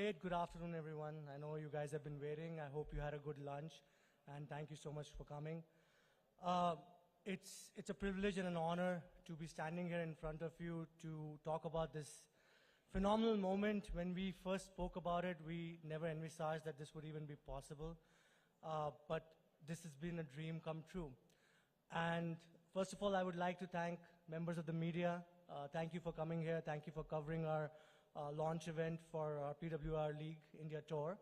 late. Good afternoon, everyone. I know you guys have been waiting. I hope you had a good lunch, and thank you so much for coming. It's a privilege and an honor to be standing here in front of you to talk about this phenomenal moment. When we first spoke about it, we never envisaged that this would even be possible. But this has been a dream come true. And first of all, I would like to thank members of the media. Thank you for coming here. Thank you for covering our launch event for our PWR League India Tour.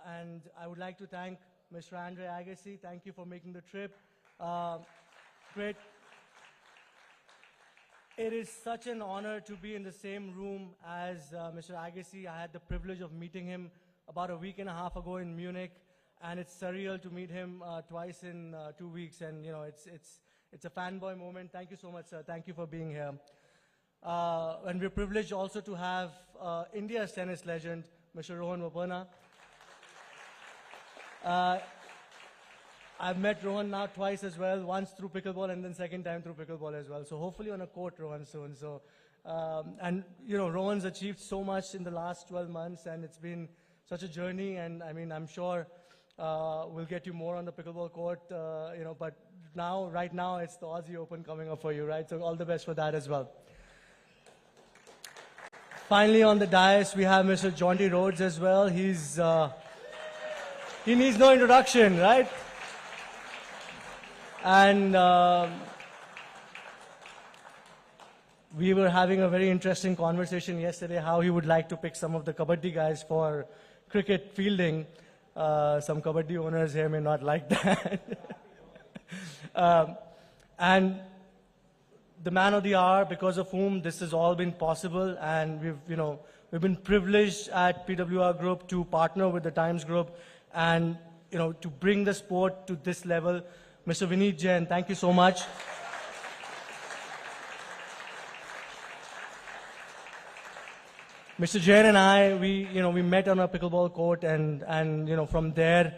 And I would like to thank Mr. Andre Agassi. Thank you for making the trip. Great. It is such an honor to be in the same room as Mr. Agassi. I had the privilege of meeting him about a week and a half ago in Munich, and it's surreal to meet him twice in 2 weeks. And you know, it's a fanboy moment. Thank you so much, sir. Thank you for being here. And we're privileged also to have India's tennis legend, Mr. Rohan Bopanna. I've met Rohan now twice as well, once through pickleball and then second time through pickleball as well. So hopefully on a court, Rohan, soon. So, and you know, Rohan's achieved so much in the last 12 months, and it's been such a journey. And I mean, I'm sure we'll get you more on the pickleball court, you know, but now, right now, it's the Aussie Open coming up for you, right? So all the best for that as well. Finally, on the dais, we have Mr. Jonty Rhodes as well. He needs no introduction, right? And we were having a very interesting conversation yesterday, how he would like to pick some of the kabaddi guys for cricket fielding. Some kabaddi owners here may not like that. And the man of the hour, because of whom this has all been possible, and we've been privileged at PWR Group to partner with the Times Group, and to bring the sport to this level. Mr. Vineet Jain, thank you so much. Mr. Jain and I, we met on a pickleball court, and from there,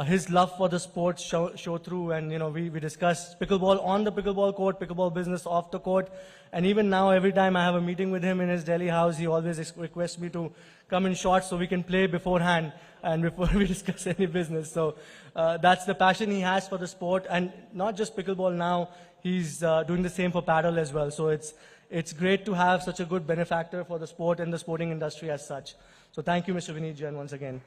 his love for the sport show through, and we discussed pickleball on the pickleball court, pickleball business off the court, and even now, every time I have a meeting with him in his Delhi house, he always requests me to come in short so we can play beforehand and before we discuss any business. So that's the passion he has for the sport, and not just pickleball now, he's doing the same for paddle as well. So it's great to have such a good benefactor for the sport and the sporting industry as such. So thank you, Mr. Vineet Jain, once again.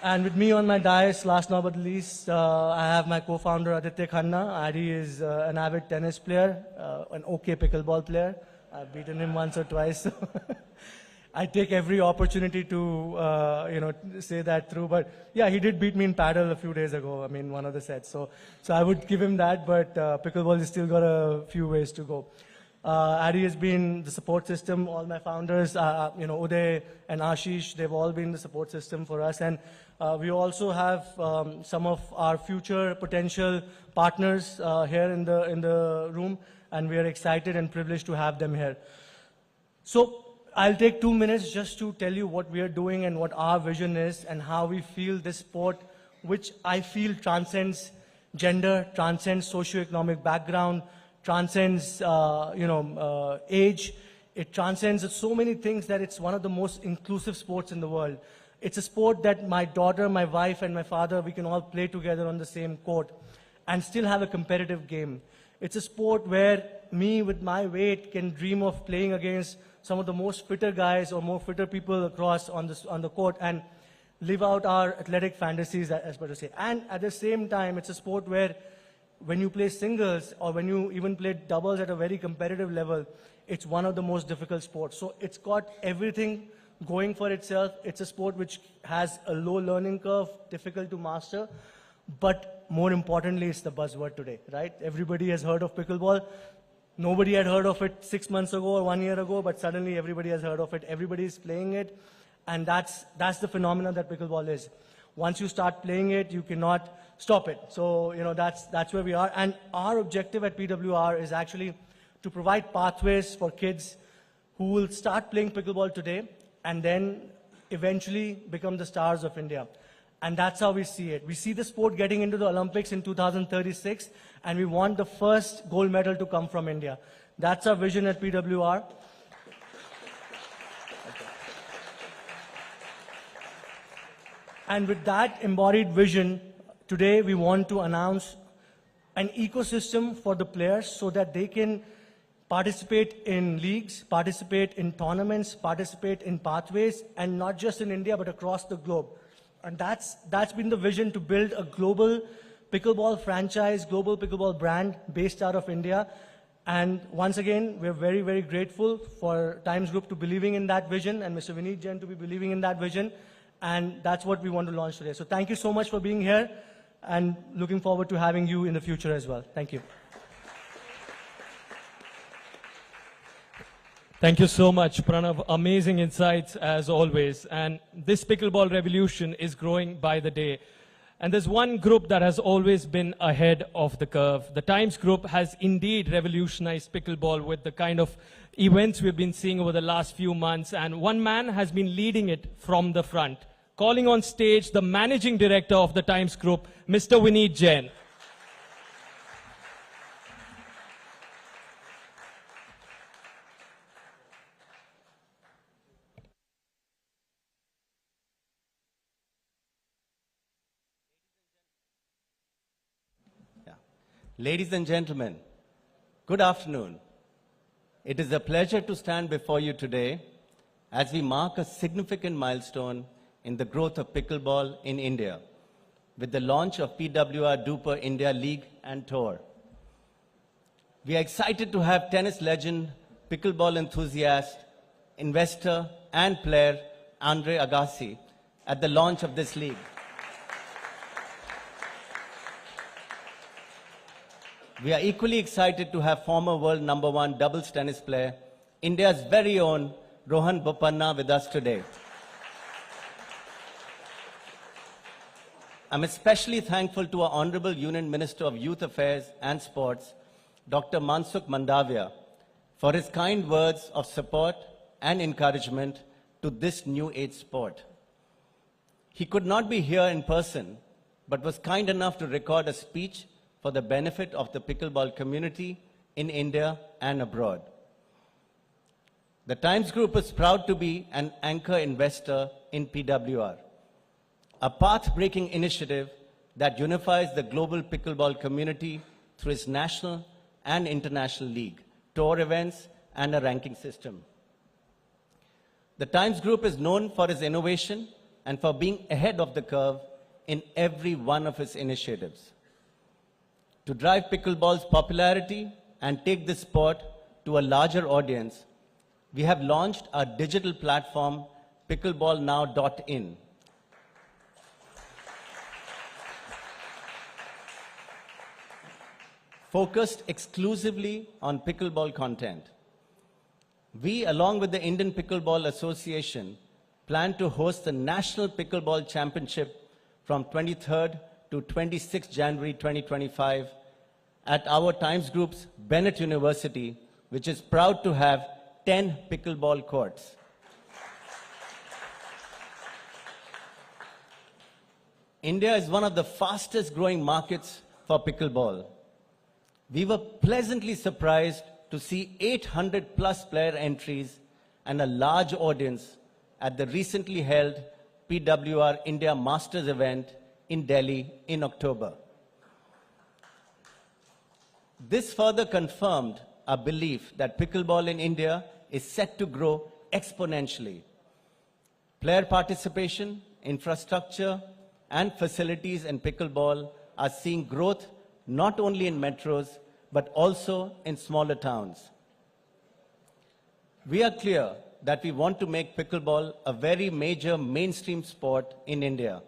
And with me on my dais, last but not least, I have my co-founder, Aditya Khanna. Adi is an avid tennis player, an okay pickleball player. I've beaten him once or twice. So I take every opportunity to, say that through. But yeah, he did beat me in paddle a few days ago. I mean, one of the sets. So I would give him that, but pickleball has still got a few ways to go. Adi has been the support system. All my founders, Uday and Ashish, they've all been the support system for us. And we also have some of our future potential partners here in the room, and we are excited and privileged to have them here. So I'll take 2 minutes just to tell you what we are doing and what our vision is and how we feel this sport, which I feel transcends gender, transcends socioeconomic background, transcends age. It transcends so many things that it's one of the most inclusive sports in the world. It's a sport that my daughter, my wife, and my father, we can all play together on the same court and still have a competitive game. It's a sport where me with my weight can dream of playing against some of the most fitter guys or more fitter people across on the court and live out our athletic fantasies, as per to say. And at the same time, it's a sport where when you play singles or when you even play doubles at a very competitive level, it's one of the most difficult sports. So it's got everything going for itself. It's a sport which has a low learning curve, difficult to master, but more importantly, it's the buzzword today, right? Everybody has heard of pickleball. Nobody had heard of it 6 months ago or 1 year ago, but suddenly everybody has heard of it. Everybody is playing it, and that's the phenomenon that pickleball is. Once you start playing it, you cannot stop it. So, that's where we are. And our objective at PWR is actually to provide pathways for kids who will start playing pickleball today and then eventually become the stars of India. And that's how we see it. We see the sport getting into the Olympics in 2036, and we want the first gold medal to come from India. That's our vision at PWR. And with that embodied vision, today we want to announce an ecosystem for the players so that they can participate in leagues, participate in tournaments, participate in pathways, and not just in India, but across the globe. And that's been the vision, to build a global pickleball franchise, global pickleball brand based out of India. And once again, we're very, very grateful for Times Group to believing in that vision and Mr. Vineet Jain to be believing in that vision. And that's what we want to launch today. So thank you so much for being here and looking forward to having you in the future as well. Thank you. Thank you so much, Pranav. Amazing insights as always. And this pickleball revolution is growing by the day. And there's one group that has always been ahead of the curve. The Times Group has indeed revolutionized pickleball with the kind of events we've been seeing over the last few months. And one man has been leading it from the front. Calling on stage the managing director of the Times Group, Mr. Vineet Jain. Ladies and gentlemen, good afternoon. It is a pleasure to stand before you today as we mark a significant milestone in the growth of pickleball in India with the launch of PWR DUPR India League and Tour. We are excited to have tennis legend, pickleball enthusiast, investor and player Andre Agassi at the launch of this league. We are equally excited to have former world #1 doubles tennis player, India's very own Rohan Bopanna with us today. I'm especially thankful to our Honorable Union Minister of Youth Affairs and Sports, Dr. Mansukh Mandavia, for his kind words of support and encouragement to this new age sport. He could not be here in person, but was kind enough to record a speech for the benefit of the pickleball community in India and abroad. The Times Group is proud to be an anchor investor in PWR, a path-breaking initiative that unifies the global pickleball community through its national and international league, tour events, and a ranking system. The Times Group is known for its innovation and for being ahead of the curve in every one of its initiatives. To drive pickleball's popularity and take this sport to a larger audience, we have launched our digital platform, pickleballnow.in. Focused exclusively on pickleball content. We, along with the Indian Pickleball Association, plan to host the National Pickleball Championship from 23rd to 26th January 2025 at our Times Group's Bennett University, which is proud to have 10 pickleball courts. India is one of the fastest growing markets for pickleball. We were pleasantly surprised to see 800 plus player entries and a large audience at the recently held PWR India Masters event in Delhi in October. This further confirmed our belief that pickleball in India is set to grow exponentially. Player participation, infrastructure, and facilities in pickleball are seeing growth not only in metros, but also in smaller towns. We are clear that we want to make pickleball a very major mainstream sport in India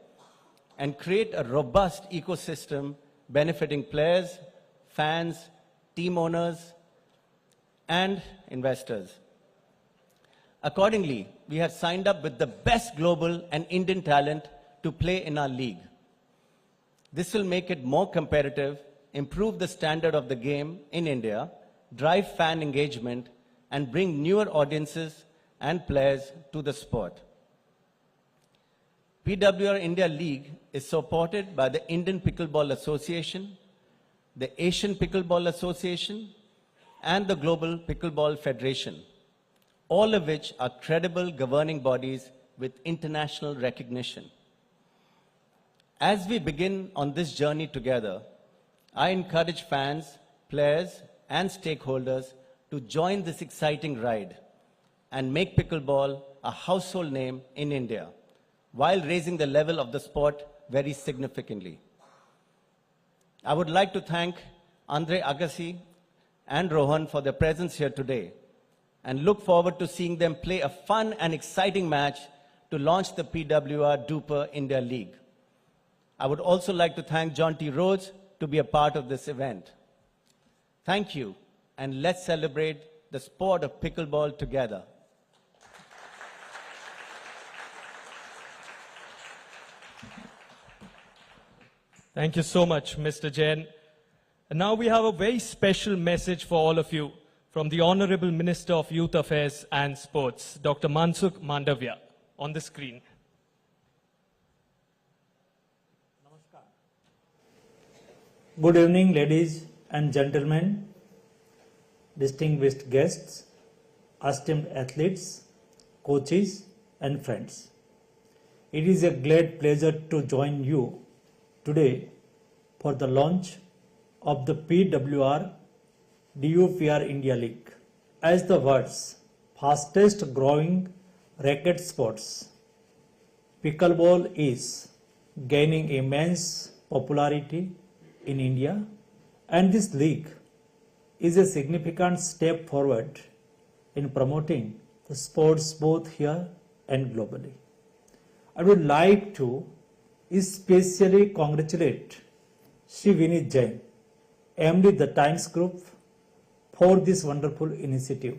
and create a robust ecosystem benefiting players, fans, team owners, and investors. Accordingly, we have signed up with the best global and Indian talent to play in our league. This will make it more competitive, improve the standard of the game in India, drive fan engagement, and bring newer audiences and players to the sport. PWR India League is supported by the Indian Pickleball Association, the Asian Pickleball Association, and the Global Pickleball Federation, all of which are credible governing bodies with international recognition. As we begin on this journey together, I encourage fans, players, and stakeholders to join this exciting ride and make pickleball a household name in India, while raising the level of the sport very significantly. I would like to thank Andre Agassi and Rohan for their presence here today and look forward to seeing them play a fun and exciting match to launch the PWR DUPR India League. I would also like to thank Jonty Rhodes to be a part of this event. Thank you, and let's celebrate the sport of pickleball together. Thank you so much, Mr. Jain. And now we have a very special message for all of you from the Honorable Minister of Youth Affairs and Sports, Dr. Mansukh Mandavia, on the screen. Good evening, ladies and gentlemen, distinguished guests, esteemed athletes, coaches, and friends. It is a great pleasure to join you today for the launch of the PWR DUPR India League. As the world's fastest growing racket sports, pickleball is gaining immense popularity in India, and this league is a significant step forward in promoting the sports both here and globally. I would like to especially congratulate Shri Vinit Jain, MD the Times Group, for this wonderful initiative.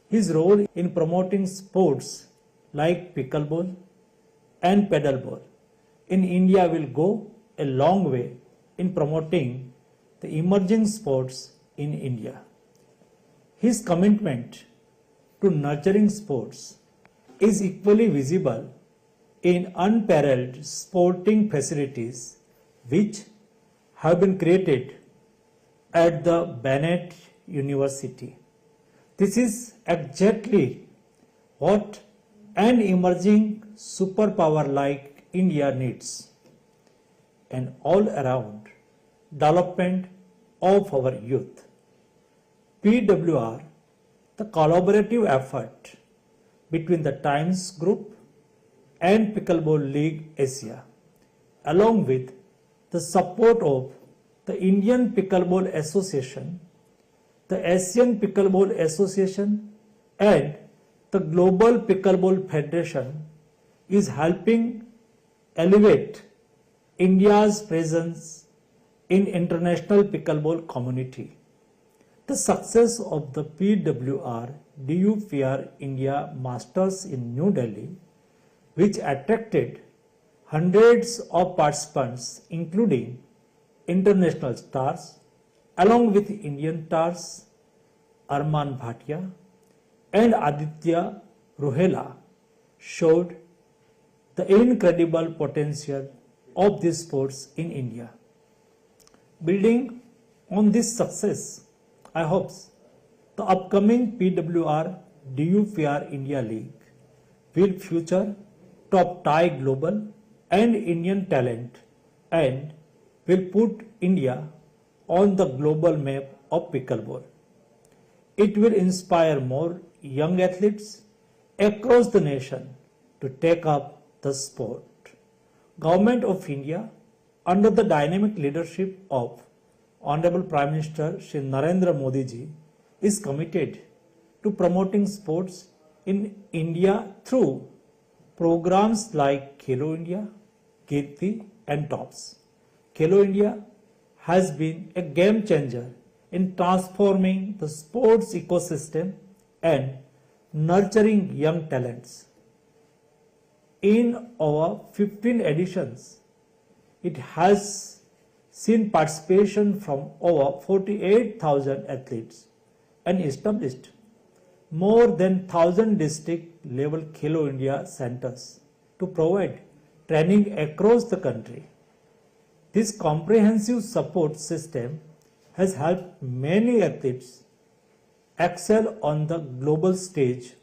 His role in promoting sports like pickleball and paddleball in India will go a long way in promoting the emerging sports in India. His commitment to nurturing sports is equally visible in unparalleled sporting facilities which have been created at the Bennett University. This is exactly what an emerging superpower like India needs: an all-around development of our youth. PWR, the collaborative effort between the Times Group and Pickleball League Asia, along with the support of the Indian Pickleball Association, the Asian Pickleball Association, and the Global Pickleball Federation, is helping elevate India's presence in international pickleball community. The success of the PWR DUPR India Masters in New Delhi, which attracted hundreds of participants, including international stars, along with Indian stars Arman Bhatia and Aditya Ruhela, showed the incredible potential of these sports in India. Building on this success, I hope the upcoming PWR DUPR India League will feature top-tier global and Indian talent and will put India on the global map of pickleball. It will inspire more young athletes across the nation to take up the sport. Government of India, under the dynamic leadership of Honorable Prime Minister Shri Narendra Modi ji, is committed to promoting sports in India through programs like Khelo India, Kirti and Tops. Khelo India has been a game changer in transforming the sports ecosystem and nurturing young talents. In our 15 editions, it has seen participation from over 48,000 athletes and established more than 1,000 district level Khelo India centers to provide training across the country. This comprehensive support system has helped many athletes excel on the global stage,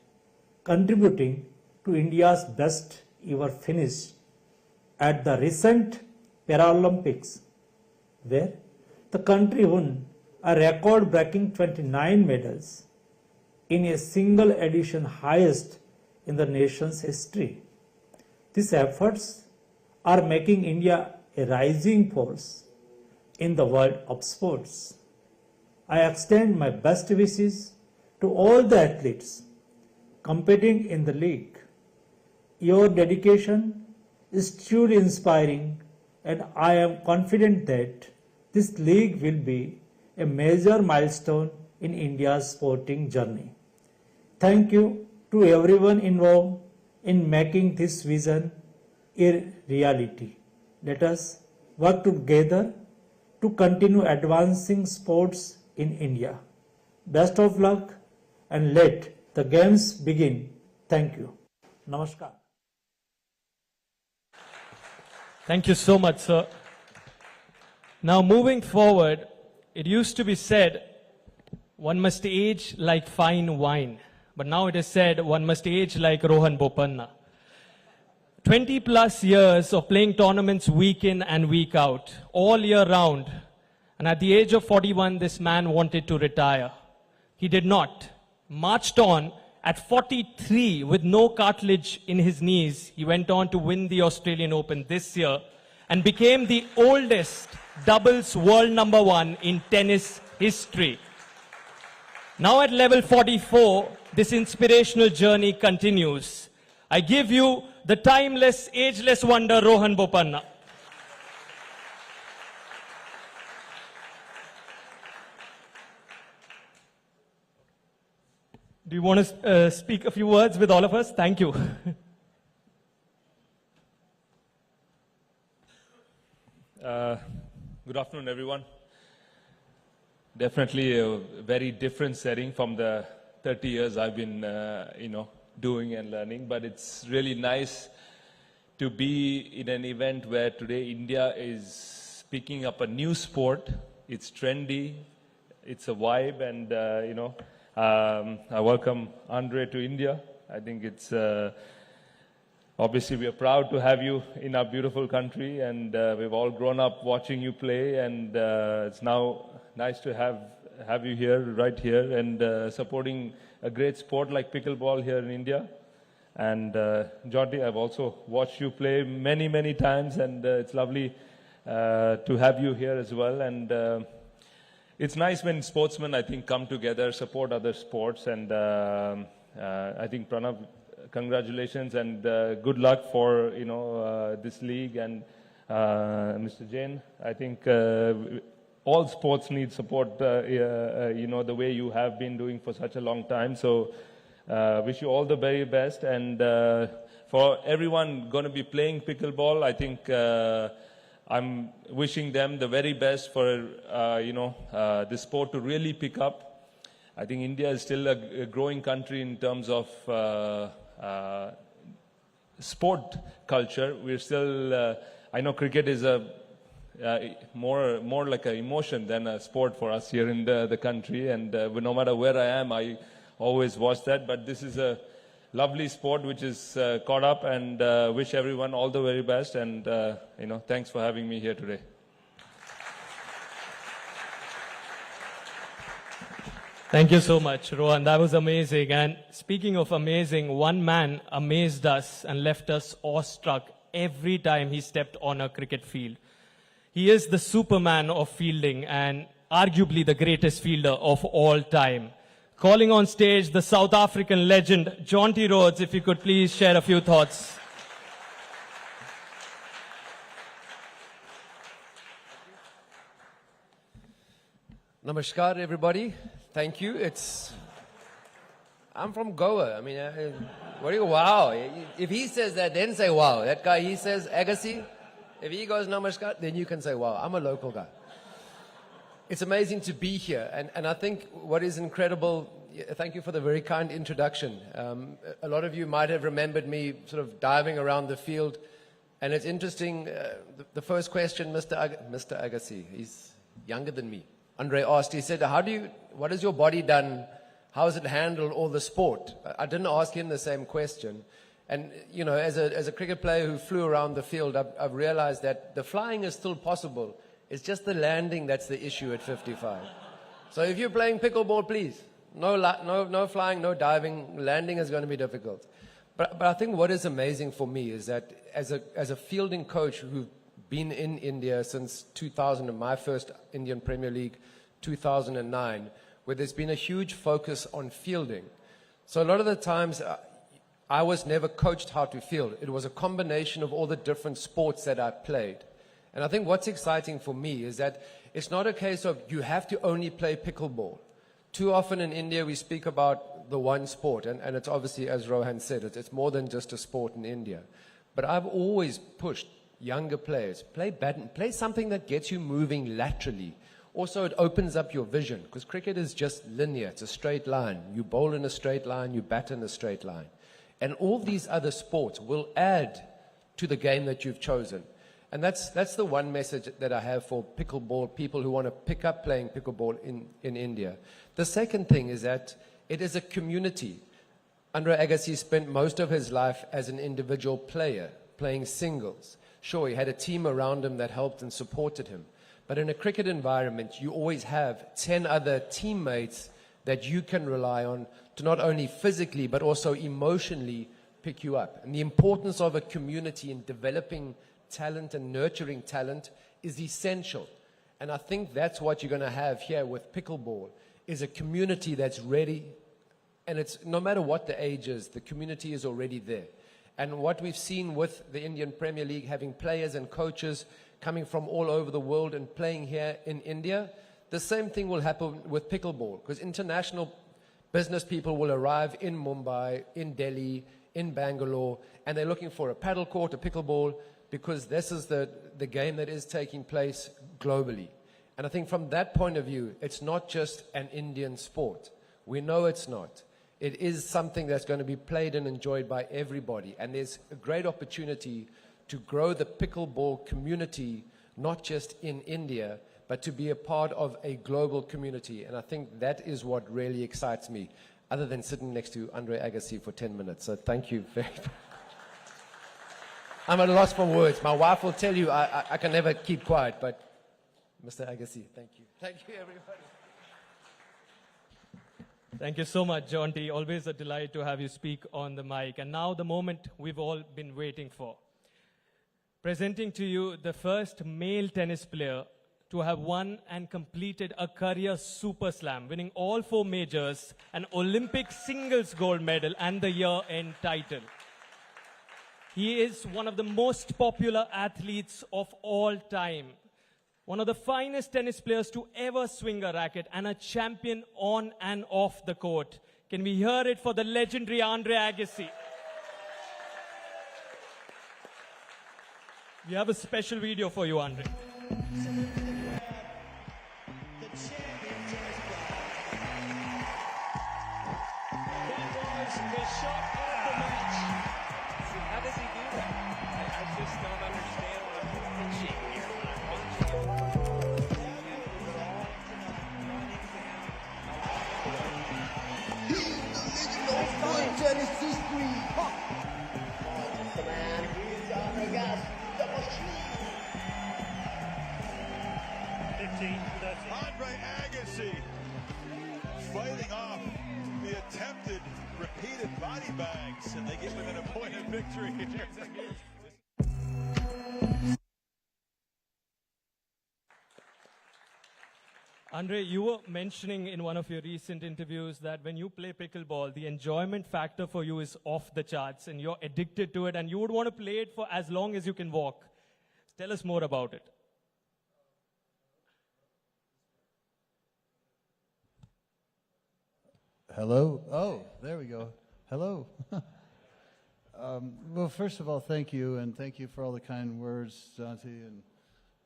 contributing to India's best ever finish at the recent Paralympics, where the country won a record-breaking 29 medals in a single edition, highest in the nation's history. These efforts are making India a rising force in the world of sports. I extend my best wishes to all the athletes competing in the league. Your dedication is truly inspiring, and I am confident that this league will be a major milestone in India's sporting journey. Thank you to everyone involved in making this vision a reality. Let us work together to continue advancing sports in India. Best of luck, and let the games begin. Thank you. Namaskar. Thank you so much, sir. Now, moving forward, it used to be said, one must age like fine wine. But now it is said, one must age like Rohan Bopanna. 20 plus years of playing tournaments week in and week out, all year round. And at the age of 41, this man wanted to retire. He did not. Marched on. At 43, with no cartilage in his knees, he went on to win the Australian Open this year and became the oldest doubles world number 1 in tennis history. Now at level 44, this inspirational journey continues. I give you the timeless, ageless wonder, Rohan Bopanna. Do you want to speak a few words with all of us? Thank you. Good afternoon, everyone. Definitely a very different setting from the 30 years I've been, doing and learning. But it's really nice to be in an event where today India is picking up a new sport. It's trendy. It's a vibe, and I welcome Andre to India. I think it's obviously we are proud to have you in our beautiful country, and we've all grown up watching you play, and it's now nice to have you here, right here, and supporting a great sport like pickleball here in India. And Jonty, I've also watched you play many, many times, and it's lovely to have you here as well. And it's nice when sportsmen, I think, come together, support other sports, and I think, Pranav, congratulations and good luck for, this league. And Mr. Jain, I think all sports need support, the way you have been doing for such a long time. So wish you all the very best. And for everyone going to be playing pickleball, I think I'm wishing them the very best for, the sport to really pick up. I think India is still a growing country in terms of sport culture. We're still, I know cricket is more like an emotion than a sport for us here in the country. And no matter where I am, I always watch that. But this is a lovely sport which is caught up, and wish everyone all the very best. And, thanks for having me here today. Thank you so much, Rohan. That was amazing. And speaking of amazing, one man amazed us and left us awestruck every time he stepped on a cricket field. He is the Superman of fielding and arguably the greatest fielder of all time. Calling on stage the South African legend, Jonty Rhodes, if you could please share a few thoughts. Namaskar, everybody. Thank you. I'm from Goa. I mean, what do you, wow. If he says that, then say wow. That guy, he says Agassi. If he goes namaskar, then you can say wow. I'm a local guy. It's amazing to be here. And I think what is incredible, thank you for the very kind introduction. A lot of you might have remembered me sort of diving around the field. And it's interesting, the first question, Mr. Agassi, he's younger than me. Andre asked, he said, what has your body done? How has it handled all the sport? I didn't ask him the same question. And, you know, as a cricket player who flew around the field, I've realized that the flying is still possible. It's just the landing that's the issue at 55. So if you're playing pickleball, please, no flying, no diving. Landing is going to be difficult. But I think what is amazing for me is that as a fielding coach who's been in India since 2000, and my first Indian Premier League, 2009, where there's been a huge focus on fielding. So a lot of the times, I was never coached how to field. It was a combination of all the different sports that I played. And I think what's exciting for me is that it's not a case of you have to only play pickleball. Too often in India, we speak about the one sport, and it's obviously, as Rohan said, it's more than just a sport in India. But I've always pushed younger players, play badminton, play something that gets you moving laterally. Also, it opens up your vision, because cricket is just linear. It's a straight line. You bowl in a straight line, you bat in a straight line. And all these other sports will add to the game that you've chosen. And that's the one message that I have for pickleball, people who want to pick up playing pickleball in India. The second thing is that it is a community. Andre Agassi spent most of his life as an individual player, playing singles. Sure, he had a team around him that helped and supported him. But in a cricket environment, you always have 10 other teammates that you can rely on to not only physically, but also emotionally pick you up. And the importance of a community in developing talent and nurturing talent is essential. And I think that's what you're going to have here with pickleball, is a community that's ready. And it's no matter what the age is, the community is already there. And what we've seen with the Indian Premier League, having players and coaches coming from all over the world and playing here in India, the same thing will happen with pickleball, because international business people will arrive in Mumbai, in Delhi, in Bangalore, and they're looking for a paddle court, a pickleball, because this is the game that is taking place globally. And I think from that point of view, it's not just an Indian sport. We know it's not. It is something that's going to be played and enjoyed by everybody. And there's a great opportunity to grow the pickleball community, not just in India, but to be a part of a global community. And I think that is what really excites me, other than sitting next to Andre Agassi for 10 minutes. So thank you very much. I'm at a loss for words. My wife will tell you I can never keep quiet, but Mr. Agassi, thank you. Thank you, everybody. Thank you so much, Jonty. Always a delight to have you speak on the mic. And now the moment we've all been waiting for. Presenting to you the first male tennis player to have won and completed a career super slam, winning all 4 majors, an Olympic singles gold medal, and the year-end title. He is one of the most popular athletes of all time, one of the finest tennis players to ever swing a racket, and a champion on and off the court. Can we hear it for the legendary Andre Agassi? We have a special video for you, Andre. Andre Agassi fighting off the attempted repeated body bags, and they get within a point of victory. Andre, you were mentioning in one of your recent interviews that when you play pickleball, the enjoyment factor for you is off the charts, and you're addicted to it, and you would want to play it for as long as you can walk. Tell us more about it. Hello? Oh, there we go. Hello. Well, first of all, thank you, and thank you for all the kind words, Jonty and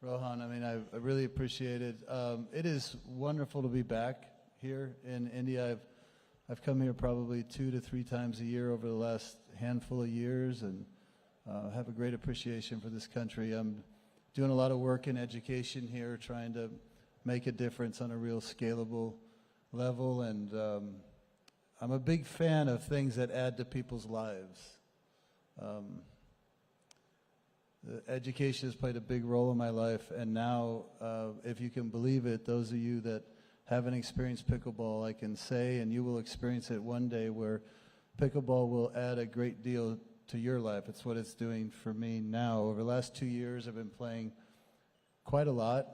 Rohan. I mean, I really appreciate it. It is wonderful to be back here in India. I've come here probably 2 to 3 times a year over the last handful of years, and have a great appreciation for this country. I'm doing a lot of work in education here, trying to make a difference on a real scalable level, and I'm a big fan of things that add to people's lives. Education has played a big role in my life, and now, if you can believe it, those of you that haven't experienced pickleball, I can say, and you will experience it one day, where pickleball will add a great deal to your life. It's what it's doing for me now. Over the last 2 years, I've been playing quite a lot.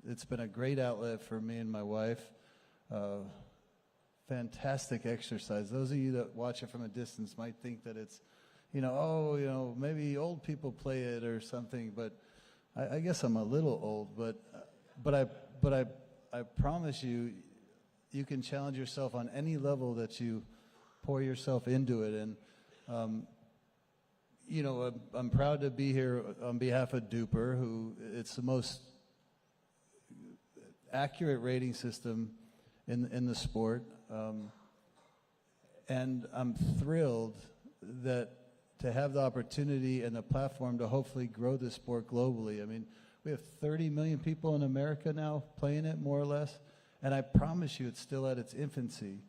It's been a great outlet for me and my wife. Fantastic exercise. Those of you that watch it from a distance might think that it's, maybe old people play it or something, but I guess I'm a little old, but I promise you, you can challenge yourself on any level that you pour yourself into it. And, I'm proud to be here on behalf of Duper, who it's the most accurate rating system in the sport. And I'm thrilled that to have the opportunity and the platform to hopefully grow this sport globally. I mean, we have 30 million people in America now playing it, more or less, and I promise you it's still at its infancy.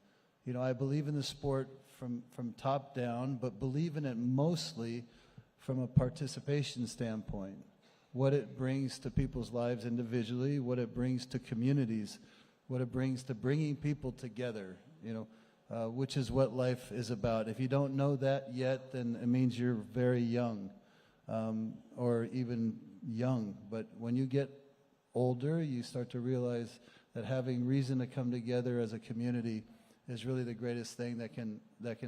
I believe in the sport from top down, but believe in it mostly from a participation standpoint. What it brings to people's lives individually, what it brings to communities, what it brings to bringing people together, which is what life is about. If you don't know that yet, then it means you're very young, or even young. But when you get older, you start to realize that having reason to come together as a community is really the greatest thing that can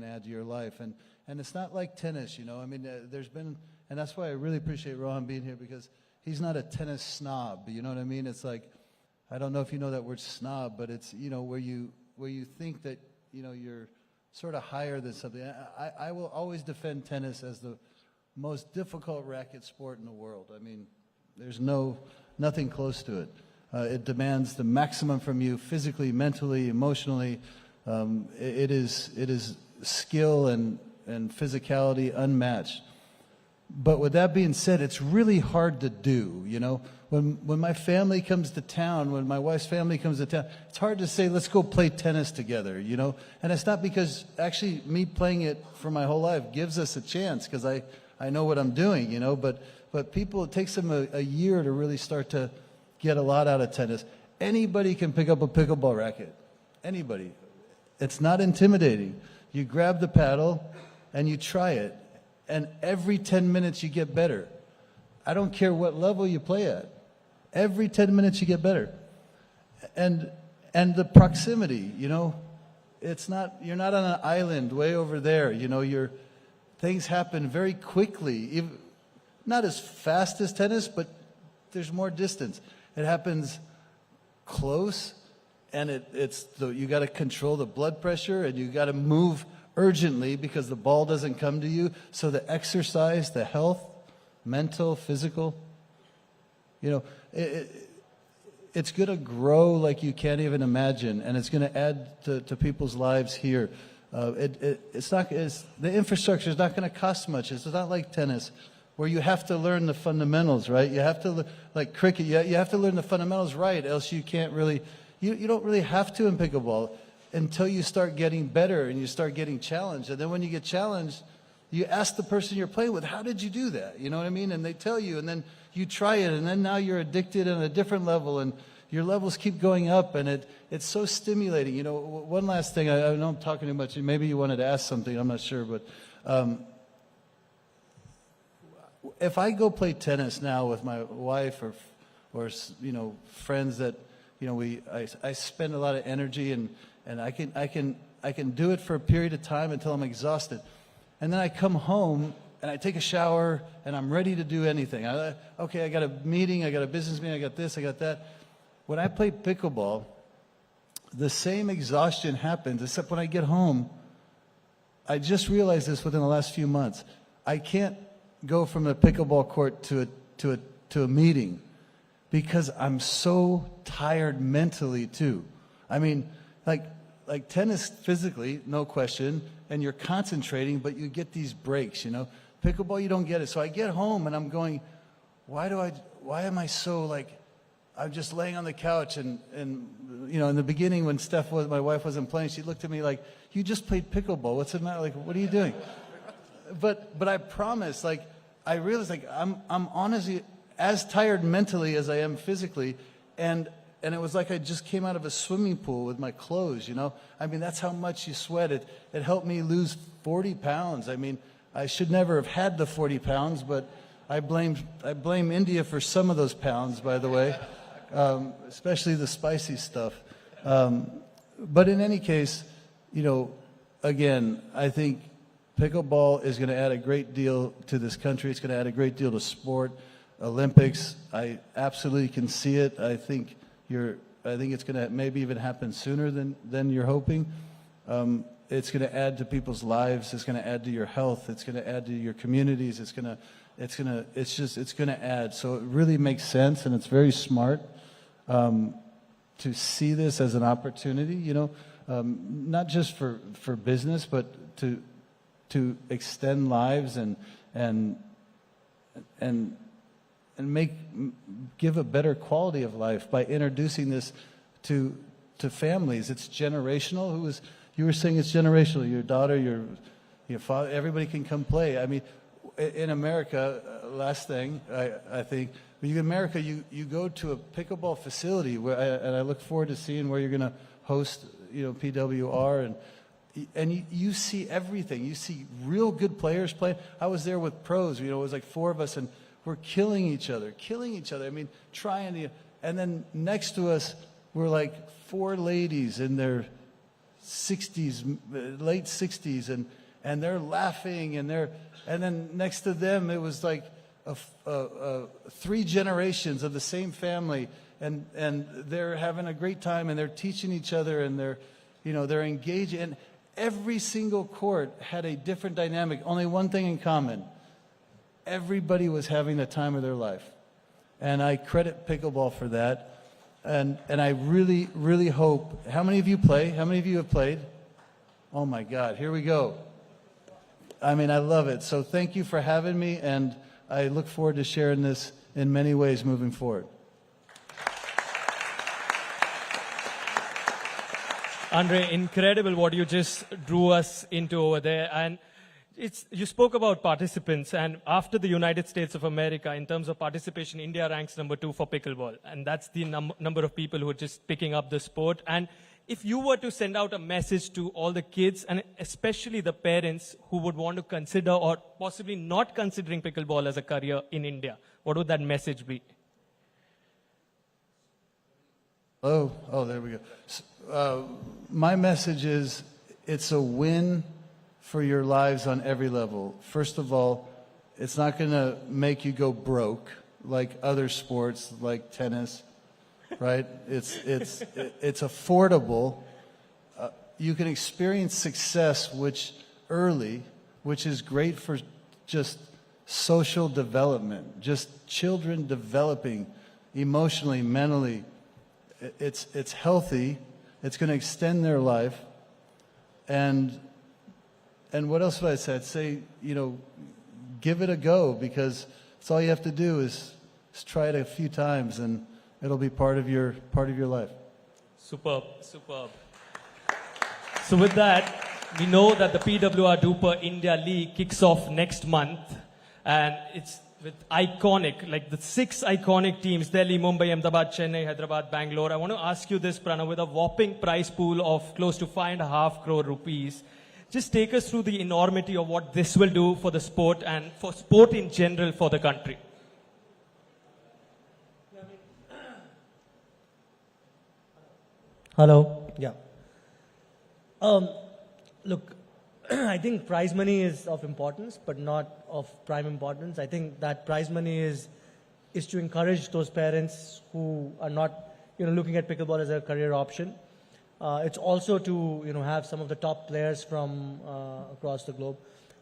add to your life. And it's not like tennis, there's been, and that's why I really appreciate Rohan being here, because he's not a tennis snob, you know what I mean? It's like, I don't know if you know that word snob, but it's, where you think that, you're sort of higher than something. I will always defend tennis as the most difficult racket sport in the world. I mean, there's nothing close to it. It demands the maximum from you physically, mentally, emotionally. It is skill and physicality unmatched. But with that being said, it's really hard to do, When my family comes to town, when my wife's family comes to town, it's hard to say, let's go play tennis together, And it's not because actually me playing it for my whole life gives us a chance, because I know what I'm doing, But people, it takes them a year to really start to get a lot out of tennis. Anybody can pick up a pickleball racket. Anybody. It's not intimidating. You grab the paddle and you try it. And every 10 minutes you get better. I don't care what level you play at. Every 10 minutes you get better. And the proximity, it's not, you're not on an island way over there, things happen very quickly. Not as fast as tennis, but there's more distance. It happens close, and you got to control the blood pressure, and you got to move urgently because the ball doesn't come to you. So the exercise, the health, mental, physical, it's going to grow like you can't even imagine, and it's going to add to people's lives here. The infrastructure is not going to cost much. It's not like tennis, where you have to learn the fundamentals, right? You have to, like cricket, you have to learn the fundamentals right, else you can't really, you don't really have to in pickleball until you start getting better and you start getting challenged. And then when you get challenged, you ask the person you're playing with, how did you do that? You know what I mean? And they tell you, and then you try it, and then now you're addicted on a different level, and your levels keep going up, and it's so stimulating. One last thing, I know I'm talking too much, maybe you wanted to ask something, I'm not sure, but if I go play tennis now with my wife or friends that I spend a lot of energy, and I can do it for a period of time until I'm exhausted, and then I come home and I take a shower and I'm ready to do anything. Okay, I got a meeting, I got a business meeting, I got this, I got that. When I play pickleball, the same exhaustion happens, except when I get home. I just realized this within the last few months. I can't go from the pickleball court to a meeting because I'm so tired mentally too. I mean, like tennis physically, no question, and you're concentrating, but you get these breaks, Pickleball, you don't get it. So I get home and I'm going, why am I so I'm just laying on the couch, and in the beginning when my wife wasn't playing, she looked at me like, you just played pickleball. What's the matter? Like, what are you doing? but I promise, like, I realize, like, I'm honestly as tired mentally as I am physically, and it was like I just came out of a swimming pool with my clothes, you know? I mean, that's how much you sweat. It helped me lose 40 pounds. I mean, I should never have had the 40 pounds, but I blame India for some of those pounds, by the way, especially the spicy stuff. But in any case, you know, again, I think pickleball is going to add a great deal to this country. It's going to add a great deal to sport. Olympics, I absolutely can see it. I think it's going to maybe even happen sooner than you're hoping. It's going to add to people's lives. It's going to add to your health. It's going to add to your communities. It's going to add. So it really makes sense, and it's very smart to see this as an opportunity. You know, not just for business, but to extend lives and give a better quality of life by introducing this to families. It's generational. You were saying it's generational. Your daughter, your father, everybody can come play. I mean, in America, last thing I think, when you in America, you go to a pickleball facility and I look forward to seeing where you're going to host, you know, PWR, and you see everything. You see real good players playing. I was there with pros. You know, it was like 4 of us, and we're killing each other. I mean, trying to. And then next to us were like 4 ladies in their 60s, late 60s, and they're laughing, and then next to them it was like 3 generations of the same family, and they're having a great time, and they're teaching each other, and they're engaging. And every single court had a different dynamic. Only one thing in common: everybody was having the time of their life, and I credit pickleball for that. And I really, really hope. How many of you play? How many of you have played? Oh my God, here we go. I mean, I love it. So thank you for having me, and I look forward to sharing this in many ways moving forward. Andre, incredible what you just drew us into over there. And you spoke about participants, and after the United States of America, in terms of participation, India ranks number 2 for pickleball. And that's the number of people who are just picking up the sport. And if you were to send out a message to all the kids, and especially the parents who would want to consider or possibly not considering pickleball as a career in India, what would that message be? Oh, there we go. My message is, it's a win for your lives on every level. First of all, it's not going to make you go broke like other sports, like tennis, right? It's affordable. You can experience success which is great for just social development, just children developing emotionally, mentally. It's healthy. It's going to extend their life. And what else would I say? I'd say, you know, give it a go, because it's all you have to do is try it a few times, and it'll be part of your life. Superb. So with that, we know that the PWR DUPR India League kicks off next month, and it's with iconic, like the 6 iconic teams: Delhi, Mumbai, Ahmedabad, Chennai, Hyderabad, Bangalore. I want to ask you this, Pranav, with a whopping prize pool of close to 5.5 crore rupees. Just take us through the enormity of what this will do for the sport and for sport in general for the country. Hello. Yeah. Look, I think prize money is of importance, but not of prime importance. I think that prize money is to encourage those parents who are not, looking at pickleball as a career option. It's also to, have some of the top players from across the globe.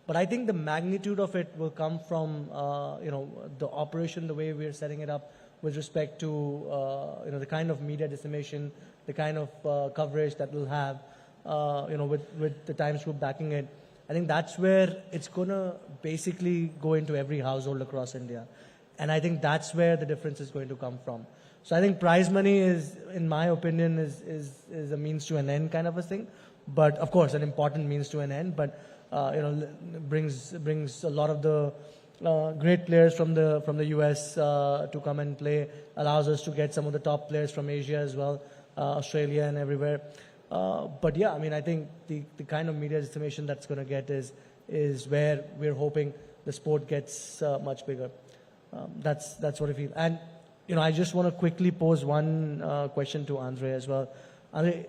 But I think the magnitude of it will come from, the operation, the way we're setting it up with respect to, the kind of media dissemination, the kind of coverage that we'll have, with the Times Group backing it. I think that's where it's going to basically go into every household across India. And I think that's where the difference is going to come from. So I think prize money is, in my opinion, is a means to an end kind of a thing. But of course, an important means to an end. But brings a lot of the great players from the US to come and play, allows us to get some of the top players from Asia as well, Australia and everywhere. But yeah, I mean, I think the kind of media estimation that's going to get is where we're hoping the sport gets much bigger. That's what I feel. And I just want to quickly pose one question to Andre as well. Andre,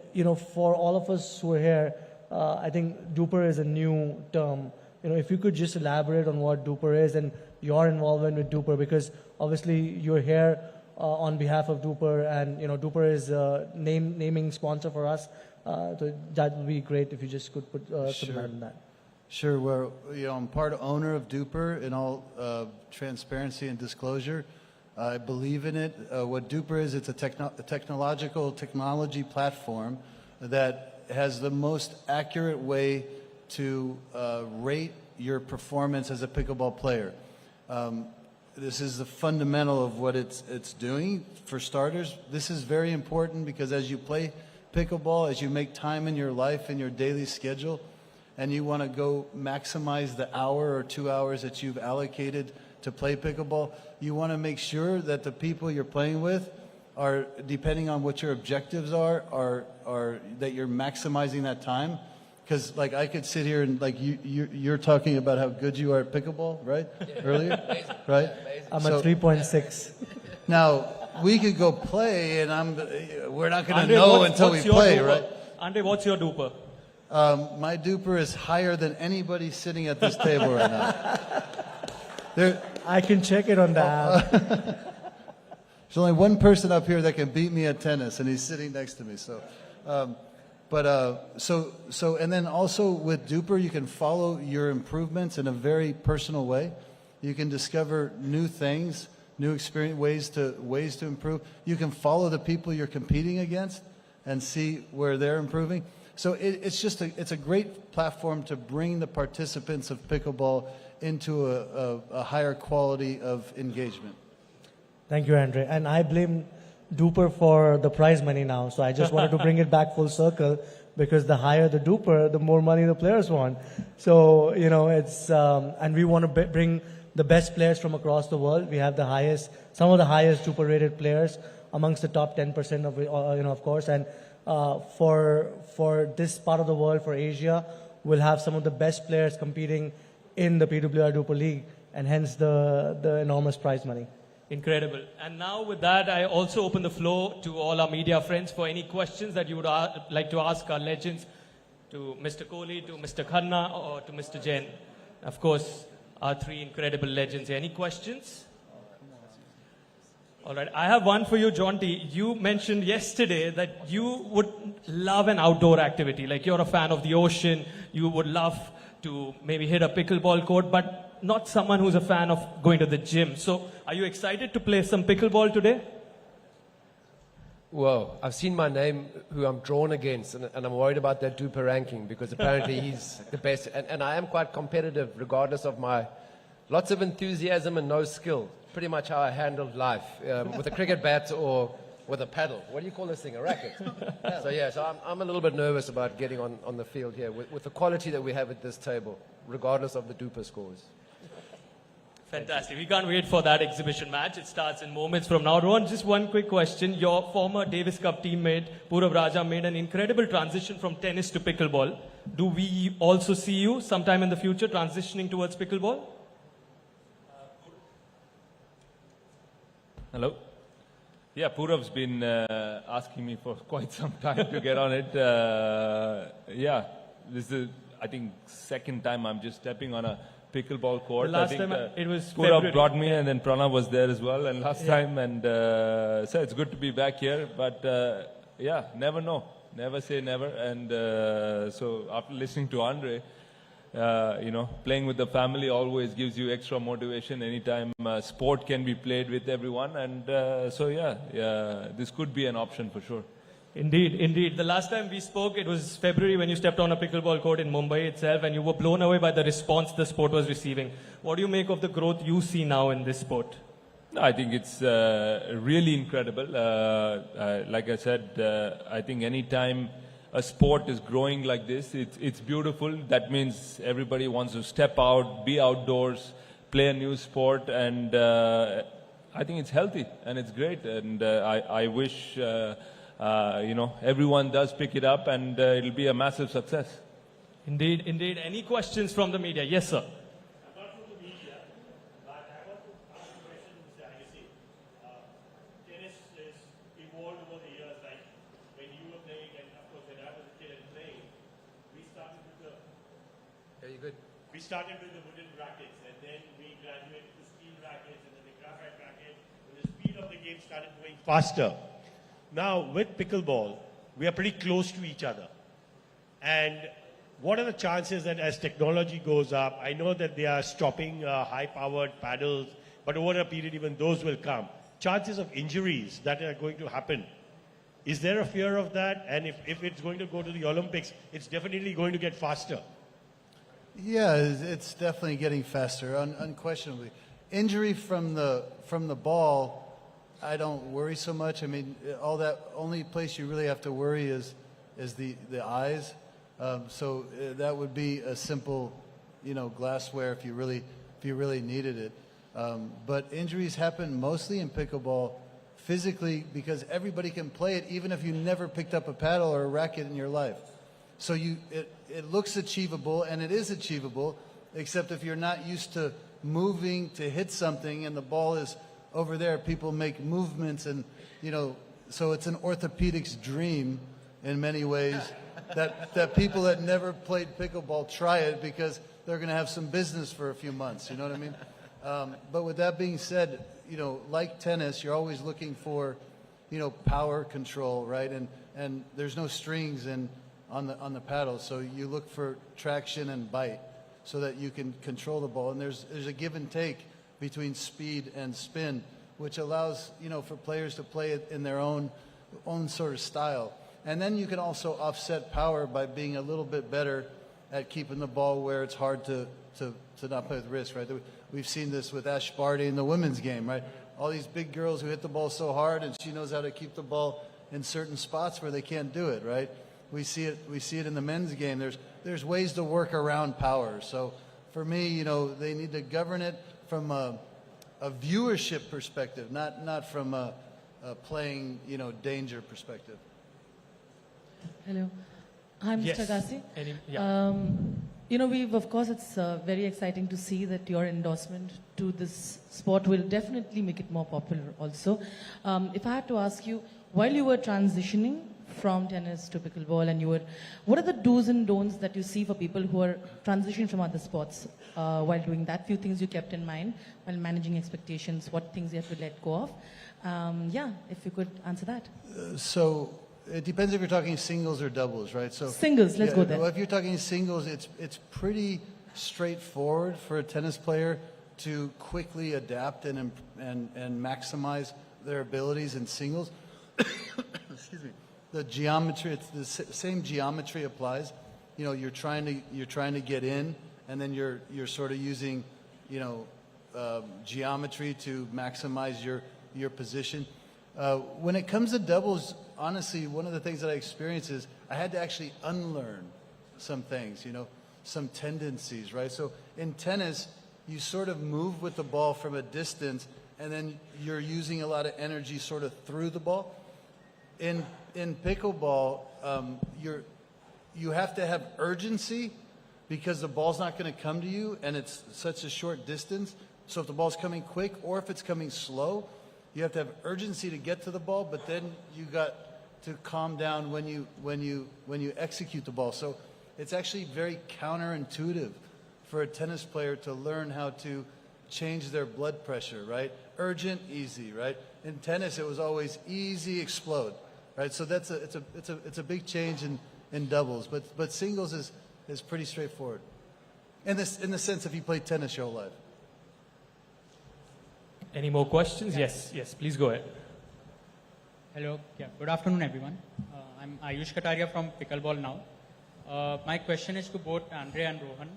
for all of us who are here, I think Duper is a new term. If you could just elaborate on what Duper is and your involvement with Duper, because obviously you're here on behalf of Duper, and Duper is a naming sponsor for us. So that would be great if you just could put some light on that. Sure. Well, I'm part owner of Duper in all transparency and disclosure. I believe in it. What Duper is, it's a technology platform that has the most accurate way to rate your performance as a pickleball player. This is the fundamental of what it's doing. For starters, this is very important because as you play pickleball, as you make time in your life, in your daily schedule, and you want to go maximize the hour or 2 hours that you've allocated to play pickleball, you want to make sure that the people you're playing with are, depending on what your objectives are that you're maximizing that time. Because like I could sit here and like you're talking about how good you are at pickleball, right? Yeah. Earlier, amazing. Right? Amazing. I'm at 3.6. Now we could go play, and we're not going to know until we play, Duper? right? Andre, what's your Duper? My Duper is higher than anybody sitting at this table right now. I can check it on the app. There's only one person up here that can beat me at tennis, and he's sitting next to me. So, and then also with Duper, you can follow your improvements in a very personal way. You can discover new things, new experience, ways to improve. You can follow the people you're competing against and see where they're improving. So it's a great platform to bring the participants of pickleball into a higher quality of engagement. Thank you, Andre. And I blame Duper for the prize money now. So I just wanted to bring it back full circle, because the higher the Duper, the more money the players want. So, it's, and we want to bring the best players from across the world. We have some of the highest Duper rated players amongst the top 10% of course. And for this part of the world, for Asia, we'll have some of the best players competing in the PWR DUPR League, and hence the enormous prize money. Incredible. And now with that, I also open the floor to all our media friends for any questions that you would like to ask our legends, to Mr. Kohli, to Mr. Khanna, or to Mr. Jain. Of course, our three incredible legends. Any questions? All right. I have one for you, Jonty. You mentioned yesterday that you would love an outdoor activity. Like you're a fan of the ocean. You would love to maybe hit a pickleball court, but not someone who's a fan of going to the gym. So are you excited to play some pickleball today? Whoa, I've seen my name, who I'm drawn against, and I'm worried about that Duper ranking, because apparently he's the best. And I am quite competitive, regardless of my lots of enthusiasm and no skill. Pretty much how I handled life, with a cricket bat or with a paddle. What do you call this thing, a racket? So I'm a little bit nervous about getting on the field here with the quality that we have at this table, regardless of the Duper scores. Fantastic. We can't wait for that exhibition match. It starts in moments from now. Rohan, just one quick question. Your former Davis Cup teammate, Purav Raja, made an incredible transition from tennis to pickleball. Do we also see you sometime in the future transitioning towards pickleball? Hello. Yeah, Purav's been asking me for quite some time to get on it. This is, I think, second time I'm just stepping on a pickleball court. The last time it was Purav February. brought me, and then Pranav was there as well, and last time, and so it's good to be back here. But never know, never say never. And so after listening to Andre, playing with the family always gives you extra motivation anytime sport can be played with everyone. And this could be an option for sure. Indeed. The last time we spoke, it was February when you stepped on a pickleball court in Mumbai itself, and you were blown away by the response the sport was receiving. What do you make of the growth you see now in this sport? I think it's really incredible. Like I said, I think anytime a sport is growing like this. It's beautiful. That means everybody wants to step out, be outdoors, play a new sport, and I think it's healthy and it's great. And I wish everyone does pick it up, and it'll be a massive success. Indeed, indeed. Any questions from the media? Yes, sir. We started with the wooden brackets, and then we graduated to steel brackets, and then the graphite bracket. And the speed of the game started going faster. Now, with pickleball, we are pretty close to each other. And what are the chances that as technology goes up, I know that they are stopping high-powered paddles, but over a period, even those will come. Chances of injuries that are going to happen. Is there a fear of that? And if it's going to go to the Olympics, it's definitely going to get faster. Yeah, it's definitely getting faster, unquestionably. Injury from the ball, I don't worry so much. I mean, only place you really have to worry is the eyes. So that would be a simple, glassware if you really needed it. But injuries happen mostly in pickleball physically because everybody can play it, even if you never picked up a paddle or a racket in your life. So it looks achievable, and it is achievable, except if you're not used to moving to hit something and the ball is over there, people make movements, and so it's an orthopedic's dream in many ways that people that never played pickleball try it because they're going to have some business for a few months. You know what I mean? But with that being said, like tennis, you're always looking for power control, right? And there's no strings on the paddle, so you look for traction and bite so that you can control the ball. And there's a give and take between speed and spin, which allows for players to play it in their own sort of style. And then you can also offset power by being a little bit better at keeping the ball where it's hard to not play with wrist, right? We've seen this with Ash Barty in the women's game, right? All these big girls who hit the ball so hard, and she knows how to keep the ball in certain spots where they can't do it, right? We see it in the men's game. There's ways to work around power. So for me, they need to govern it from a viewership perspective, not from a playing, danger perspective. Hello, I'm Yes. Mr. Agassi. Yeah. Of course, it's very exciting to see that your endorsement to this sport will definitely make it more popular also. If I had to ask you, while you were transitioning from tennis to pickleball, and what are the do's and don'ts that you see for people who are transitioning from other sports while doing that? Few things you kept in mind while managing expectations, what things you have to let go of. If you could answer that. So it depends if you're talking singles or doubles, right? So Singles, let's go there. Well, if you're talking singles, it's pretty straightforward for a tennis player to quickly adapt and maximize their abilities in singles. Excuse me. The geometry, it's the same geometry applies. You're trying to get in, and then you're sort of using, geometry to maximize your position. When it comes to doubles, honestly, one of the things that I experienced is I had to actually unlearn some things, some tendencies, right? So in tennis, you sort of move with the ball from a distance, and then you're using a lot of energy sort of through the ball. In pickleball, you have to have urgency because the ball's not going to come to you, and it's such a short distance. So if the ball's coming quick or if it's coming slow, you have to have urgency to get to the ball, but then you got to calm down when you execute the ball. So it's actually very counterintuitive for a tennis player to learn how to change their blood pressure, right? Urgent, easy, right? In tennis, it was always easy, explode, right? So it's a big change in doubles, but singles is pretty straightforward. In the sense if you play tennis your whole life. Any more questions? Yes, please go ahead. Hello, good afternoon everyone. I'm Ayush Kataria from Pickleball Now. My question is to both Andre and Rohan.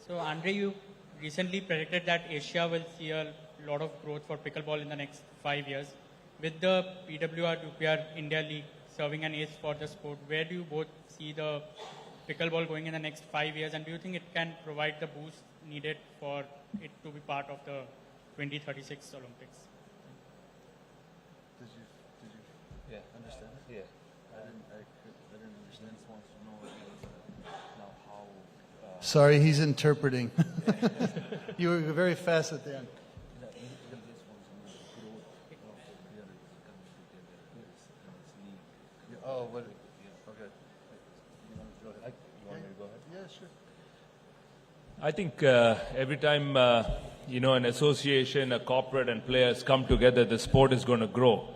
So Andre, you recently predicted that Asia will see a lot of growth for pickleball in the next 5 years. With the PWR DUPR India League serving an ace for the sport. Where do you both see the pickleball going in the next 5 years, and do you think it can provide the boost needed for it to be part of the 2036 Olympics? Did you understand it? Yeah. I didn't understand. Sorry, he's interpreting. You were very fast at the end. Oh, what? Okay. You want to go ahead? Yeah, sure. I think every time an association, a corporate, and players come together, the sport is going to grow.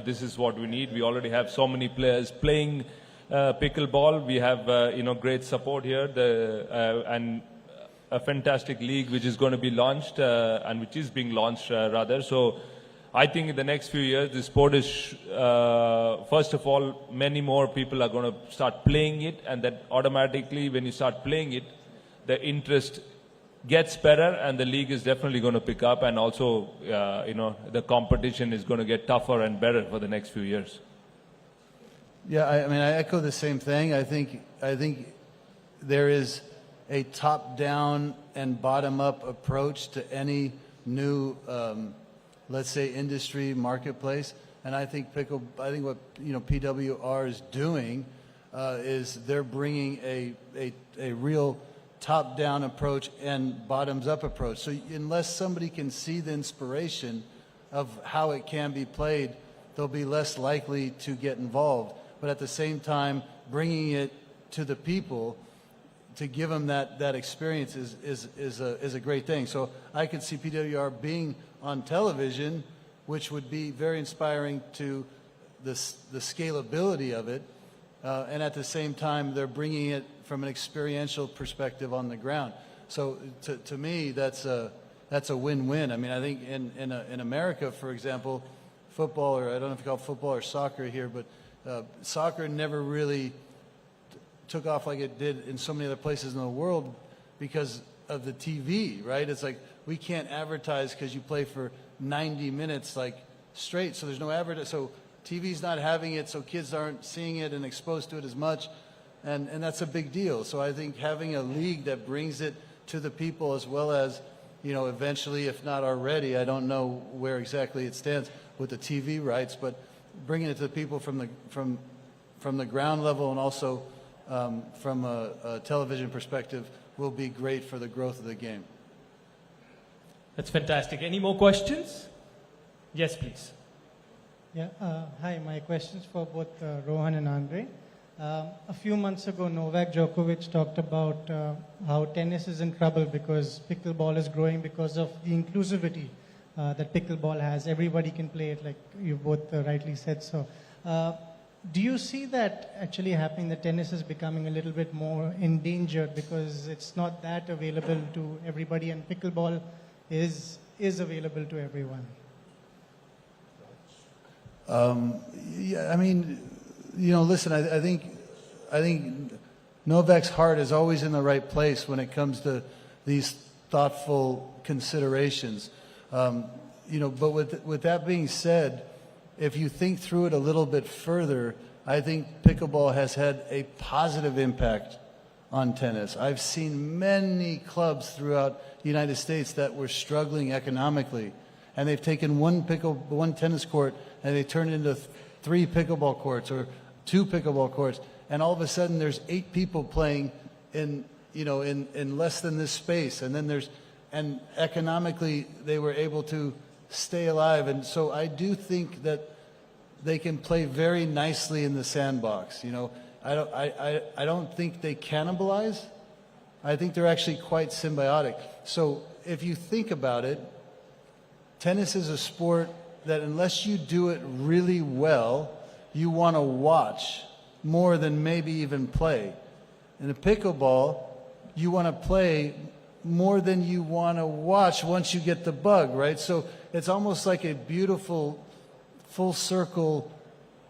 This is what we need. We already have so many players playing pickleball. We have great support here, and a fantastic league which is going to be launched and which is being launched rather. So I think in the next few years, the sport is, first of all, many more people are going to start playing it, and that automatically, when you start playing it, the interest gets better, and the league is definitely going to pick up, and also, the competition is going to get tougher and better for the next few years. Yeah, I mean, I echo the same thing. I think there is a top-down and bottom-up approach to any new let's say industry marketplace, and I think what PWR is doing is they're bringing a real top-down approach and bottoms-up approach. So unless somebody can see the inspiration of how it can be played, they'll be less likely to get involved. But at the same time, bringing it to the people to give them that experience is a great thing. So I could see PWR being on television, which would be very inspiring to the scalability of it, and at the same time they're bringing it from an experiential perspective on the ground. So to me, that's a win-win. I mean, I think in America, for example, football, or I don't know if you call it football or soccer here, but soccer never really took off like it did in so many other places in the world because of the TV, right? It's like we can't advertise because you play for 90 minutes like straight, so there's no advertising. So TV's not having it, so kids aren't seeing it and exposed to it as much, and that's a big deal. So I think having a league that brings it to the people, as well as, eventually, if not already, I don't know where exactly it stands with the TV rights, but bringing it to the people from the ground level, and also from a television perspective, will be great for the growth of the game. That's fantastic. Any more questions? Yes, please. Yeah, hi, my question's for both Rohan and Andre. A few months ago, Novak Djokovic talked about how tennis is in trouble because pickleball is growing because of the inclusivity that pickleball has. Everybody can play it, like you both rightly said so. Do you see that actually happening, that tennis is becoming a little bit more endangered because it's not that available to everybody, and pickleball is available to everyone? Yeah, I mean, listen, I think Novak's heart is always in the right place when it comes to these thoughtful considerations. But with that being said, if you think through it a little bit further, I think pickleball has had a positive impact on tennis. I've seen many clubs throughout the United States that were struggling economically, and they've taken one tennis court and they turned it into 3 pickleball courts or 2 pickleball courts, and all of a sudden there's 8 people playing in less than this space, and economically they were able to stay alive. And so I do think that they can play very nicely in the sandbox. I don't think they cannibalize. I think they're actually quite symbiotic. So if you think about it, tennis is a sport that unless you do it really well, you want to watch more than maybe even play. In the pickleball, you want to play more than you want to watch once you get the bug, right? So it's almost like a beautiful full circle,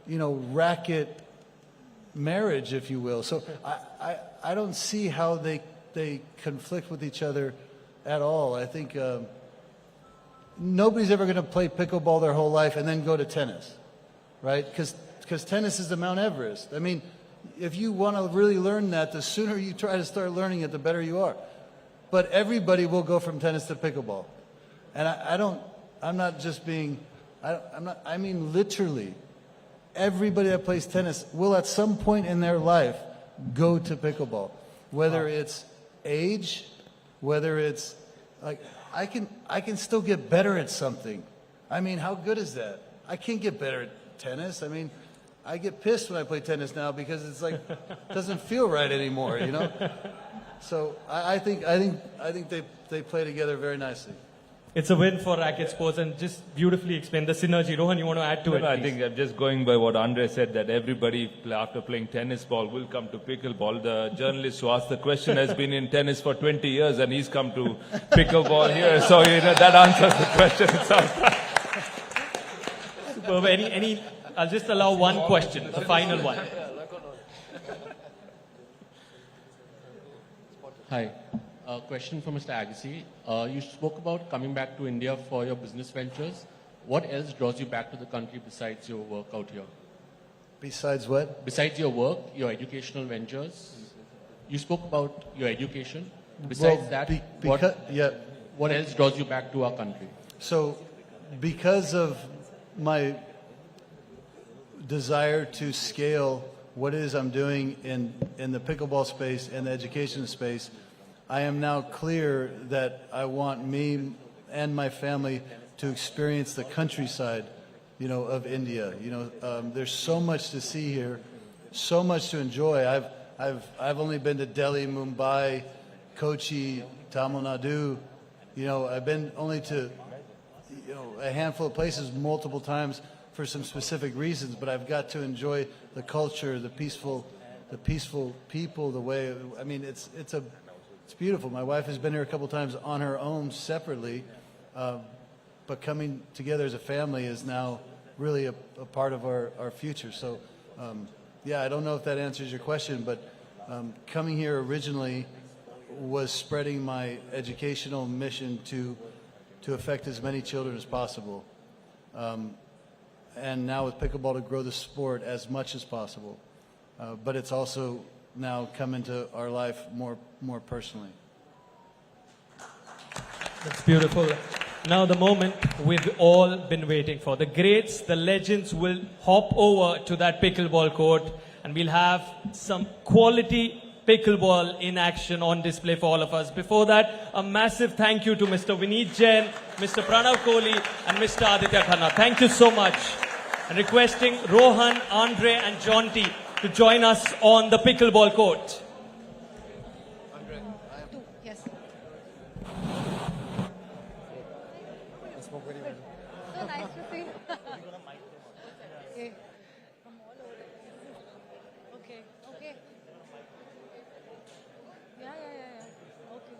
racket marriage, if you will. So I don't see how they conflict with each other at all. I think nobody's ever going to play pickleball their whole life and then go to tennis, right? Because because tennis is the Mount Everest. I mean, if you want to really learn that, the sooner you try to start learning it, the better you are. But everybody will go from tennis to pickleball. And I'm not just being, I mean literally, everybody that plays tennis will at some point in their life go to pickleball. Whether it's age, whether it's, like, I can still get better at something. I mean, how good is that? I can't get better at tennis. I mean, I get pissed when I play tennis now because it's like, doesn't feel right anymore, you know? So I think they play together very nicely. It's a win for racket sports and just beautifully explained the synergy. Rohan, you want to add to it? No, I please? think I'm just going by what Andre said, that everybody after playing tennis ball will come to pickleball. The journalist who asked the question has been in tennis for 20 years and he's come to pickleball here. So, you know, that answers the question itself. Superb. I'll just allow one question, the final one. Hi. A question for Mr. Agassi. You spoke about coming back to India for your business ventures. What else draws you back to the country besides your work out here? Besides what? Besides your work, your educational ventures. You spoke about your education. Besides what else draws you back to our country? So, because of my desire to scale what it is I'm doing in the pickleball space and the education space, I am now clear that I want me and my family to experience the countryside, you know, of India. You know, there's so much to see here, so much to enjoy. I've only been to Delhi, Mumbai, Kochi, Tamil Nadu. You know, I've been only to, you know, a handful of places multiple times for some specific reasons, but I've got to enjoy the culture, the peaceful people, the way, I mean, it's beautiful. My wife has been here a couple times on her own separately, but coming together as a family is now really a part of our future. So, yeah, I don't know if that answers your question, but coming here originally was spreading my educational mission to affect as many children as possible. And now with pickleball to grow the sport as much as possible. But it's also now come into our life more personally. That's beautiful. Now the moment we've all been waiting for. The greats, the legends will hop over to that pickleball court and we'll have some quality pickleball in action on display for all of us. Before that, a massive thank you to Mr. Vineet Jain, Mr. Pranav Kohli and Mr. Aditya Khanna. Thank you so much. And requesting Rohan, Andre and Jonty to join us on the pickleball court. Yes. So nice to see. Okay. Okay. Okay. Yeah. Okay.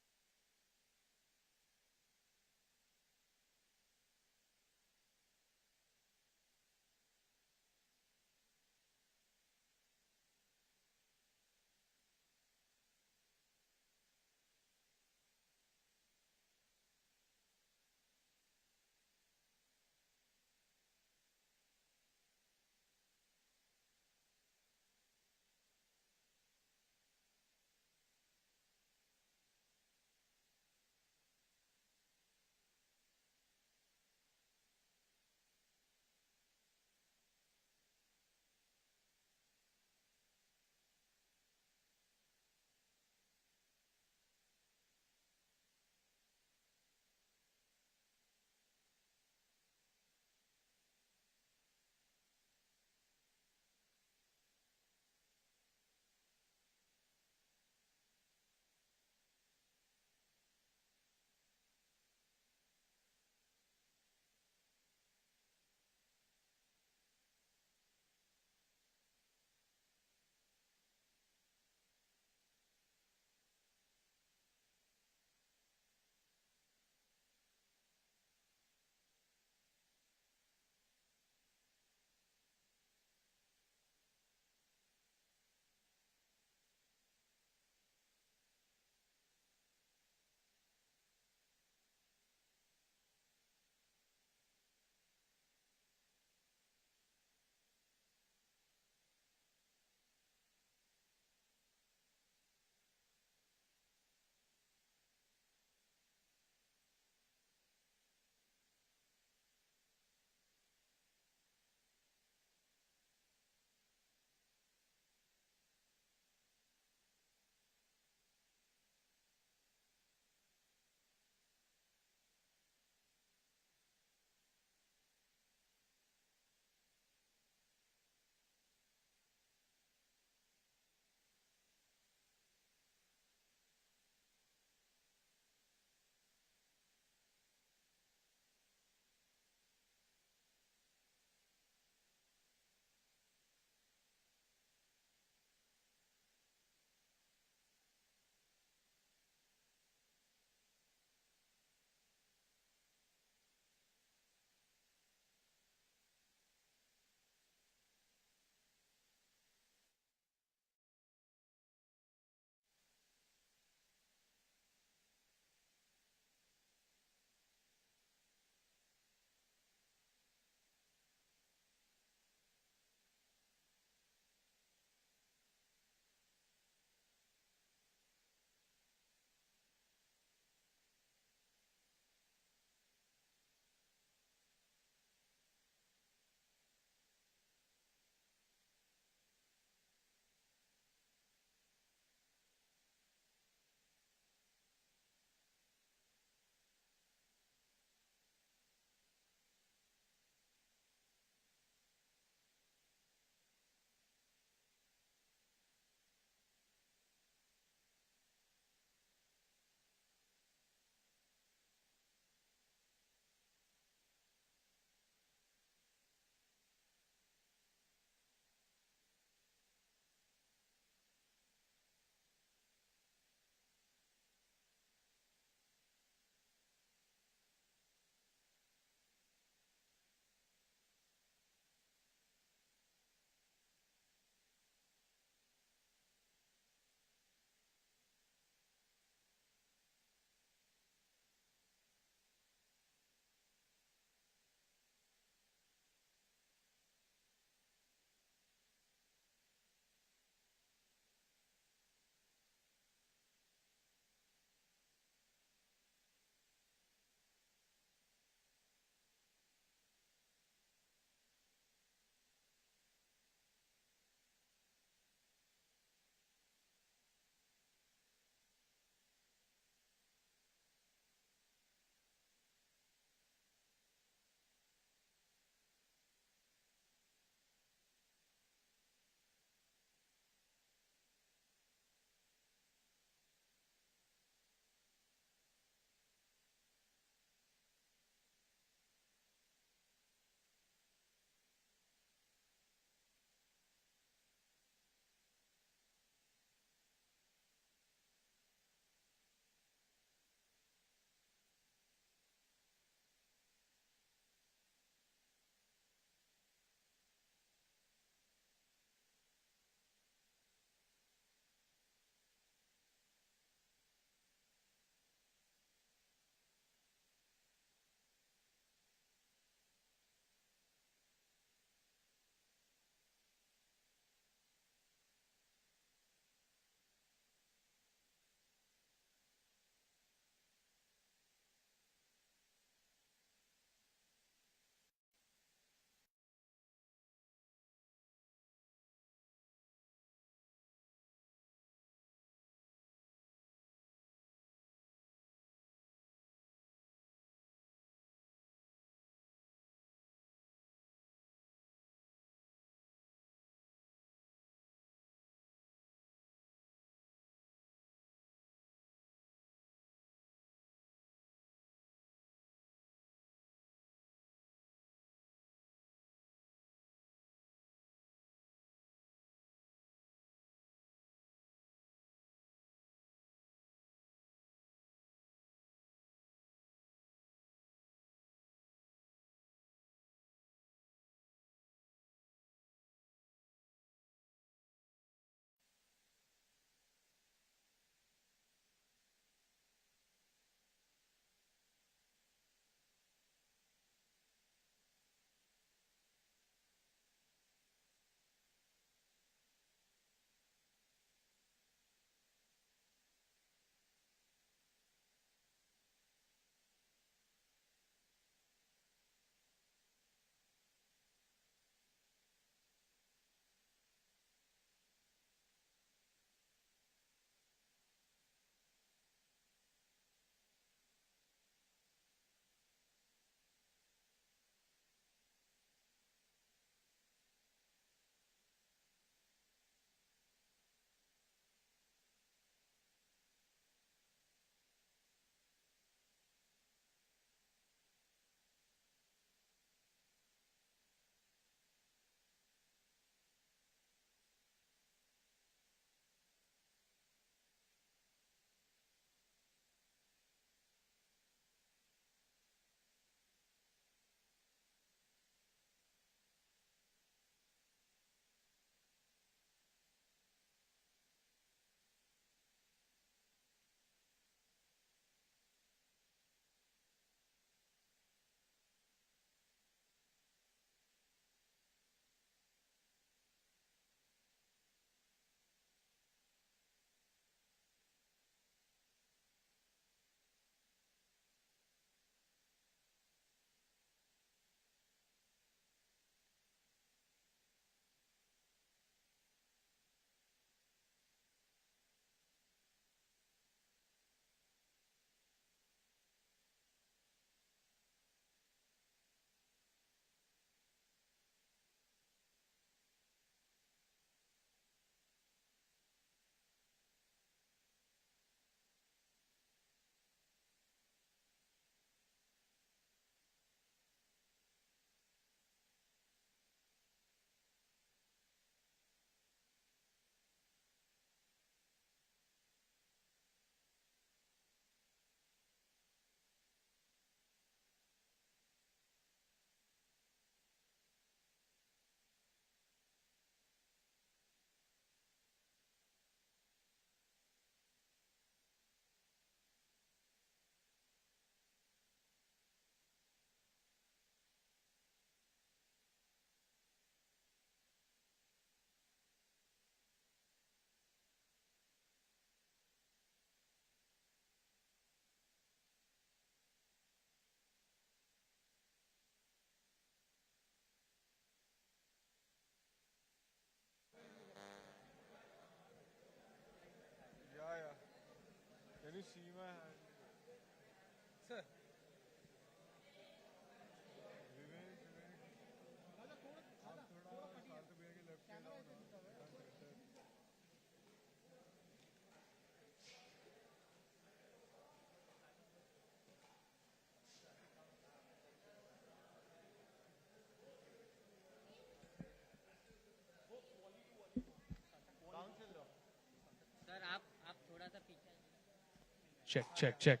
Check, check, check.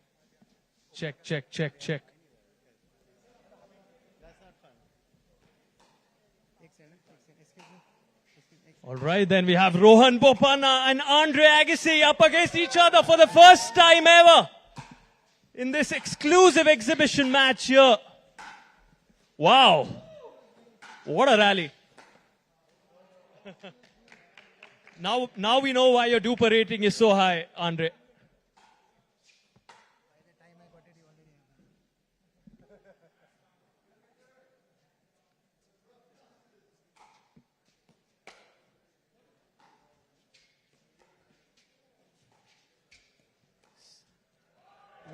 Check, check, check, check. All right, then we have Rohan Bopanna and Andre Agassi up against each other for the first time ever in this exclusive exhibition match here. Wow. What a rally. Now we know why your Duper rating is so high, Andre.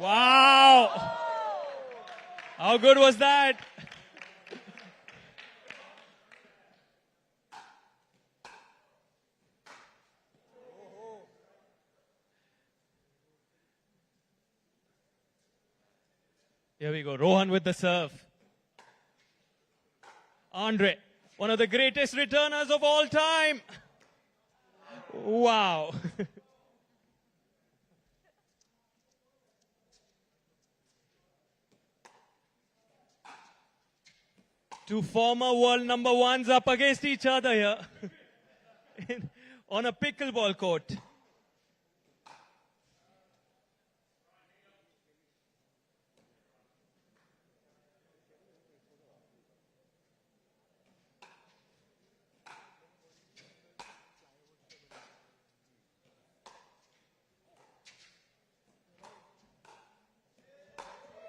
Wow! How good was that? Here we go. Rohan with the serve. Andre, one of the greatest returners of all time. Wow. Two former world number ones up against each other here on a pickleball court.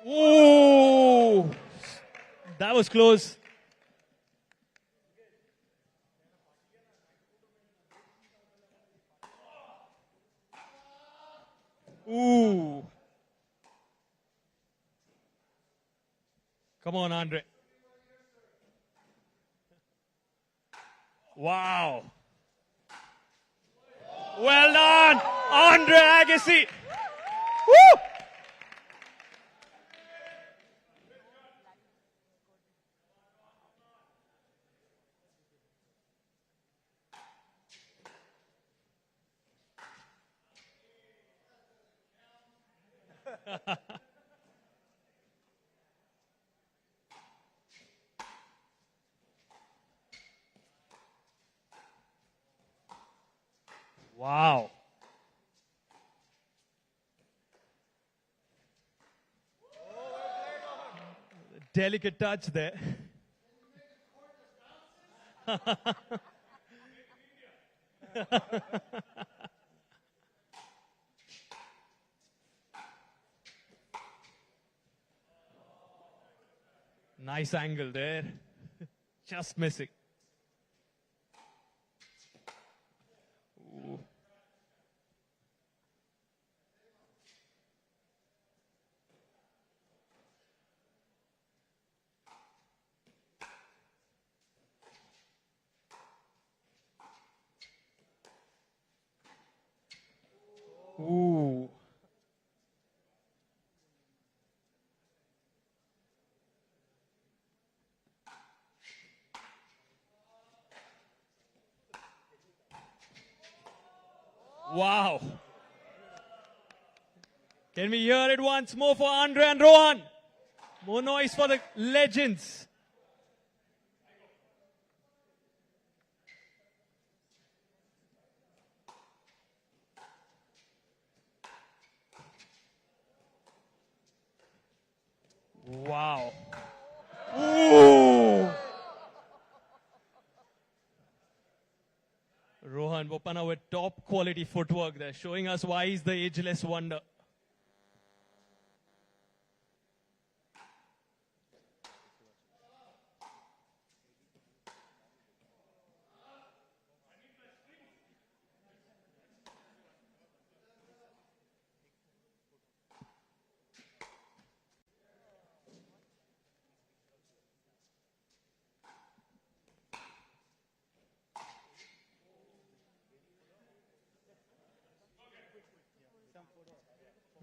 Ooh, that was close. Ooh. Come on, Andre. Wow. Well done, Andre Agassi. Woo! Wow. Delicate touch there. Nice angle there. Just missing. Ooh. Ooh. Wow. Can we hear it once more for Andre and Rohan? More noise for the legends. Wow. Ooh. Rohan Bopanna with top quality footwork there, showing us why he's the ageless wonder.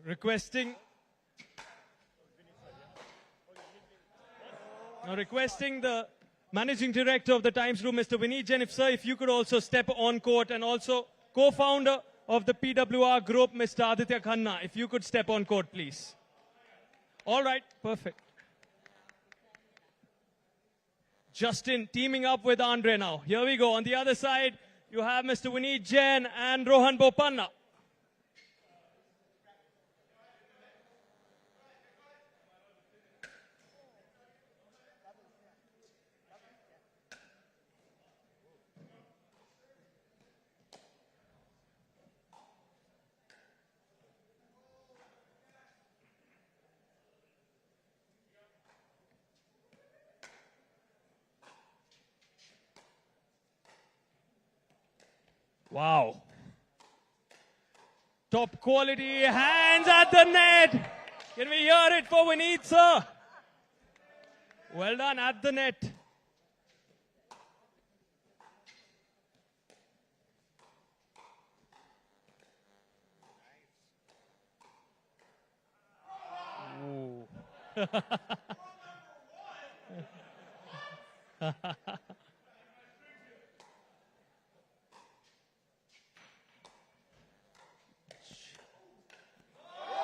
Requesting the Managing Director of the Times Group, Mr. Vineet Jain, if you could also step on court, and also co-founder of the PWR Group, Mr. Aditya Khanna, if you could step on court, please. All right, perfect. Justin teaming up with Andre now. Here we go. On the other side, you have Mr. Vineet Jain and Rohan Bopanna. Wow. Top quality, hands at the net. Can we hear it for Vineet, sir? Well done, at the net. Ooh.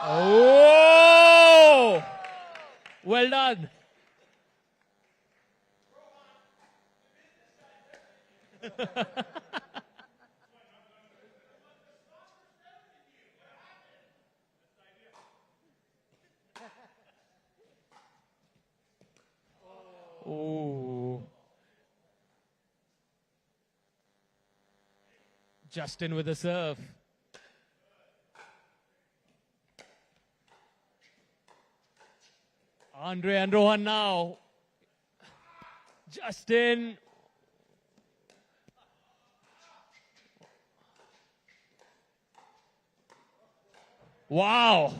Oh! Well done. Oh. Justin with a serve. Andre and Rohan now. Justin. Wow.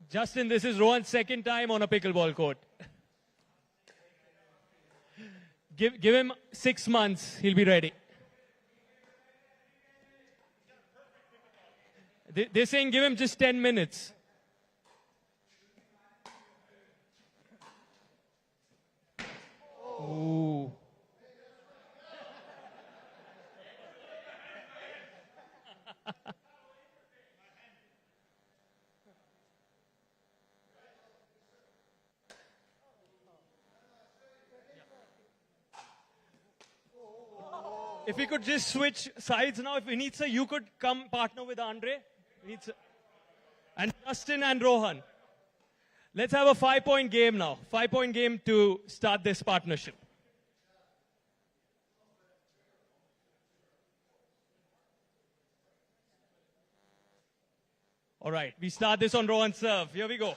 Justin, this is Rohan's second time on a pickleball court. Give him 6 months, he'll be ready. They're saying give him just 10 minutes. Ooh. If we could just switch sides now, if Vineet sir, you could come partner with Andre. Vineet sir. And Justin and Rohan. Let's have a 5-point game now. 5-point game to start this partnership. All right, we start this on Rohan's serve. Here we go.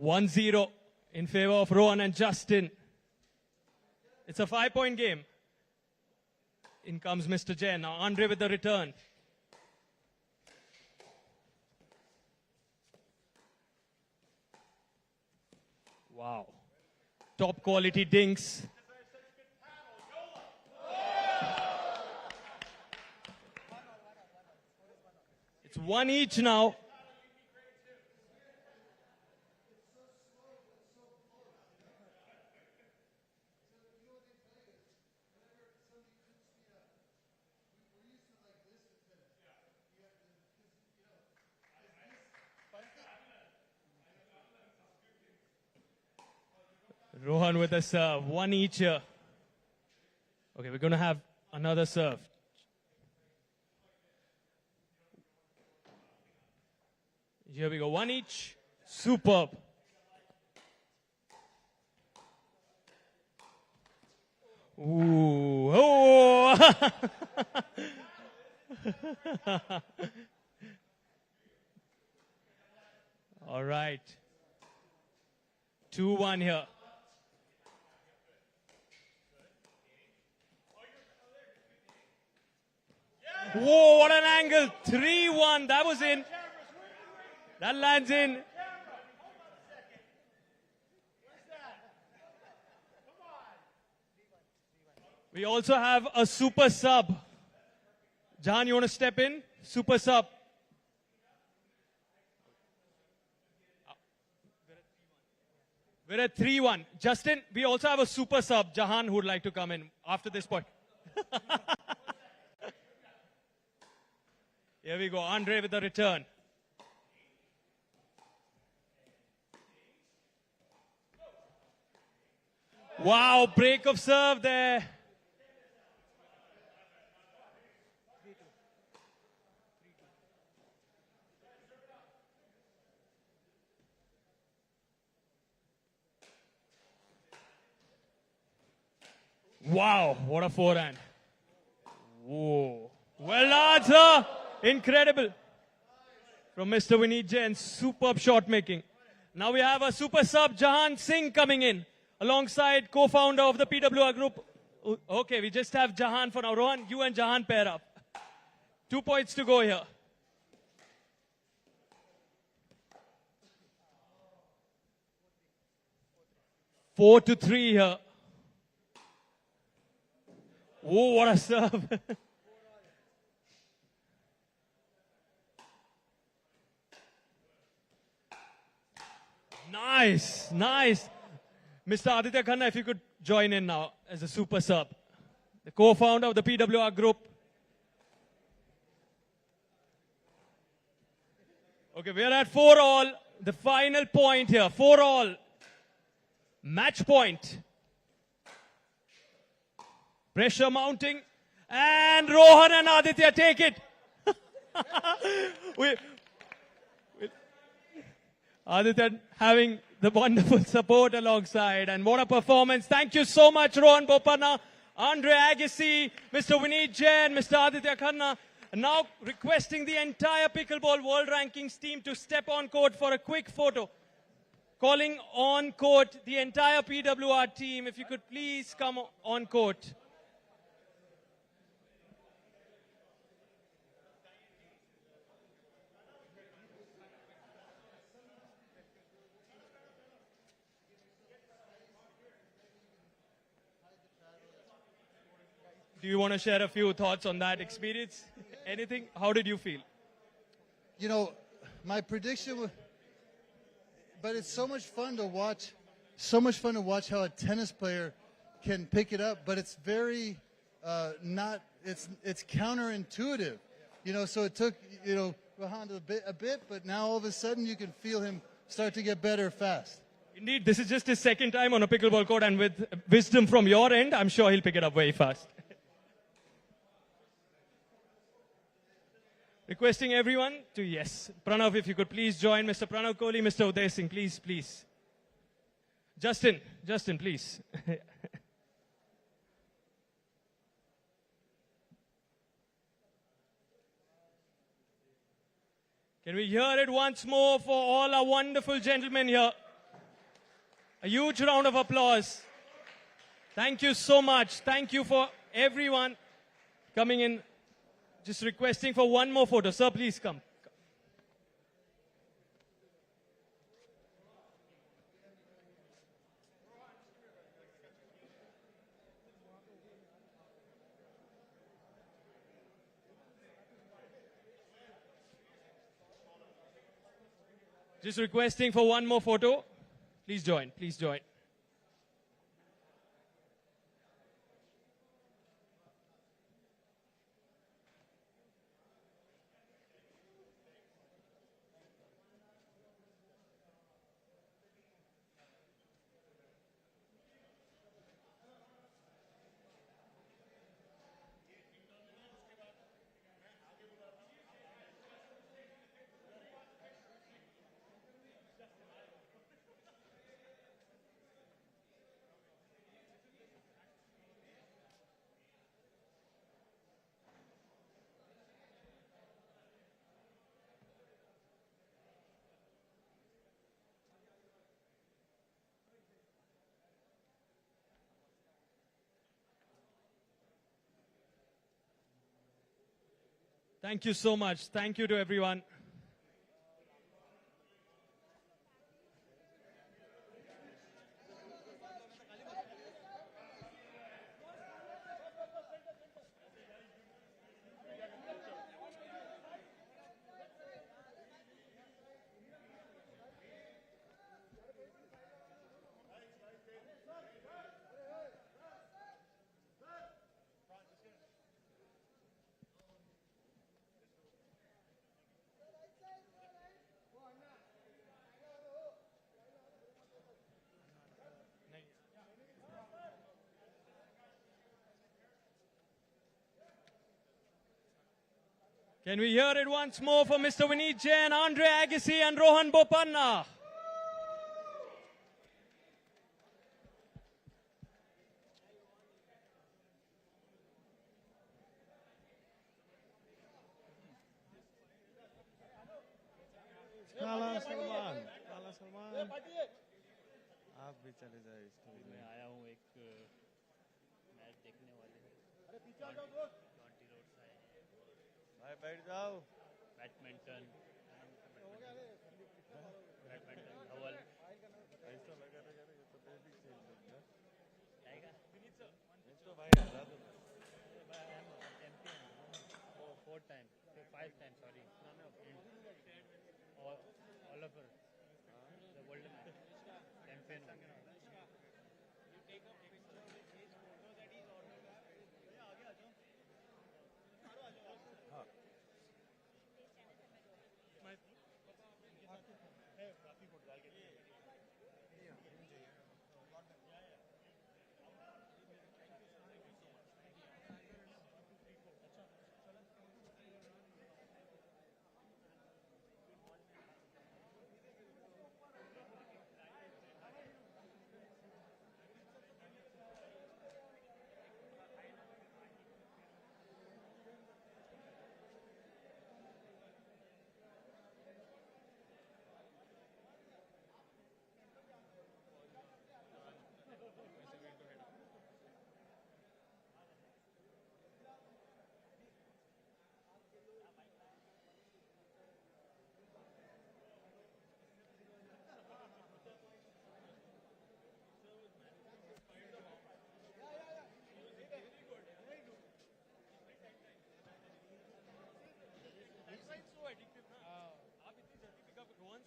1-0 in favor of Rohan and Justin. It's a 5-point game. In comes Mr. Jain. Now Andre with the return. Wow. Top quality dinks. It's 1 each now. Rohan with a serve, 1 each here. Okay, we're going to have another serve. Here we go, 1 each. Superb. Ooh, oh! All right. 2-1 here. Whoa, what an angle. 3-1. That was in. That lands in. We also have a super sub. Jahan, you want to step in? Super sub. We're at 3-1. Justin, we also have a super sub, Jahan, who would like to come in after this point. Here we go, Andre with the return. Wow, break of serve there. Wow, what a forehand. Whoa. Well done, sir. Incredible. From Mr. Vineet Jain, superb shot making. Now we have a super sub, Jahan Singh, coming in alongside co-founder of the PWR group. Okay, we just have Jahan for now. Rohan, you and Jahan pair up. 2 points to go here. Four to 3 here. Oh, what a serve. Nice, nice. Mr. Aditya Khanna, if you could join in now as a super sub. The co-founder of the PWR group. Okay, we are at 4-all. The final point here, 4-all. Match point. Pressure mounting. And Rohan and Aditya take it. Aditya having the wonderful support alongside. And what a performance. Thank you so much, Rohan Bopanna, Andre Agassi, Mr. Vineet Jain, Mr. Aditya Khanna. And now requesting the entire Pickleball World Rankings team to step on court for a quick photo. Calling on court the entire PWR team. If you could please come on court. Do you want to share a few thoughts on that experience? Anything? How did you feel? You know, my prediction was, but it's so much fun to watch. So much fun to watch how a tennis player can pick it up, but it's very it's counterintuitive. You know, so it took, you know, Rohan a bit, but now all of a sudden you can feel him start to get better fast. Indeed, this is just his second time on a pickleball court, and with wisdom from your end, I'm sure he'll pick it up very fast. Requesting everyone to, yes, Pranav, if you could please join Mr. Pranav Kohli, Mr. Uday Singh, please, please. Justin, please. Can we hear it once more for all our wonderful gentlemen here? A huge round of applause. Thank you so much. Thank you for everyone coming in. Just requesting for one more photo. Sir, please come. Just requesting for one more photo. Please join. Please join. Thank you so much. Thank you to everyone. Can we hear it once more for Mr. Vineet Jain, Andre Agassi and Rohan Bopanna? काला सलमान आप भी चले जाए stage में। मैं आया हूँ एक मैच देखने वाले जॉन्टी रोड्स आए हैं। भाई बैठ जाओ। बैडमिंटन धवल ऐसा लगा ये तो बेसिक खेल लग आएगा तो भाई हरा दो। Four time 5 time sorry all over the world champion.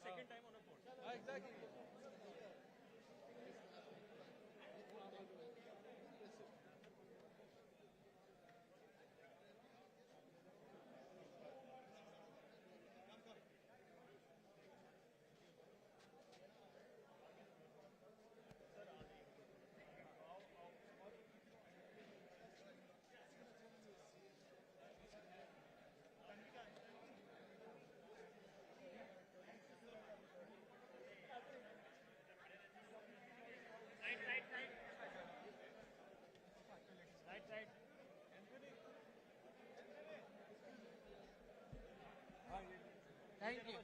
Second time on a board. Exactly. Thank you.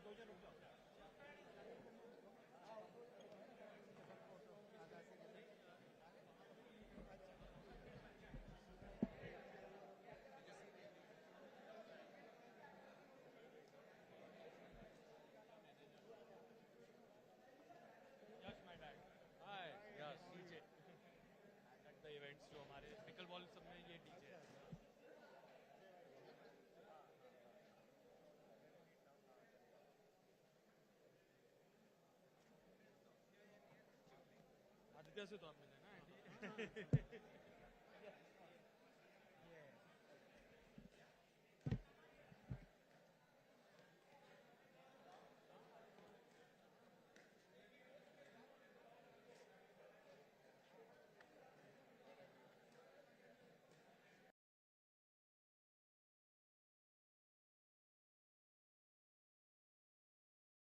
Yes, my dad. Hi. Yes, DJ. At the events जो हमारे पिकलबॉल सब में ये DJ है. आदित्य से तो आप मिले ना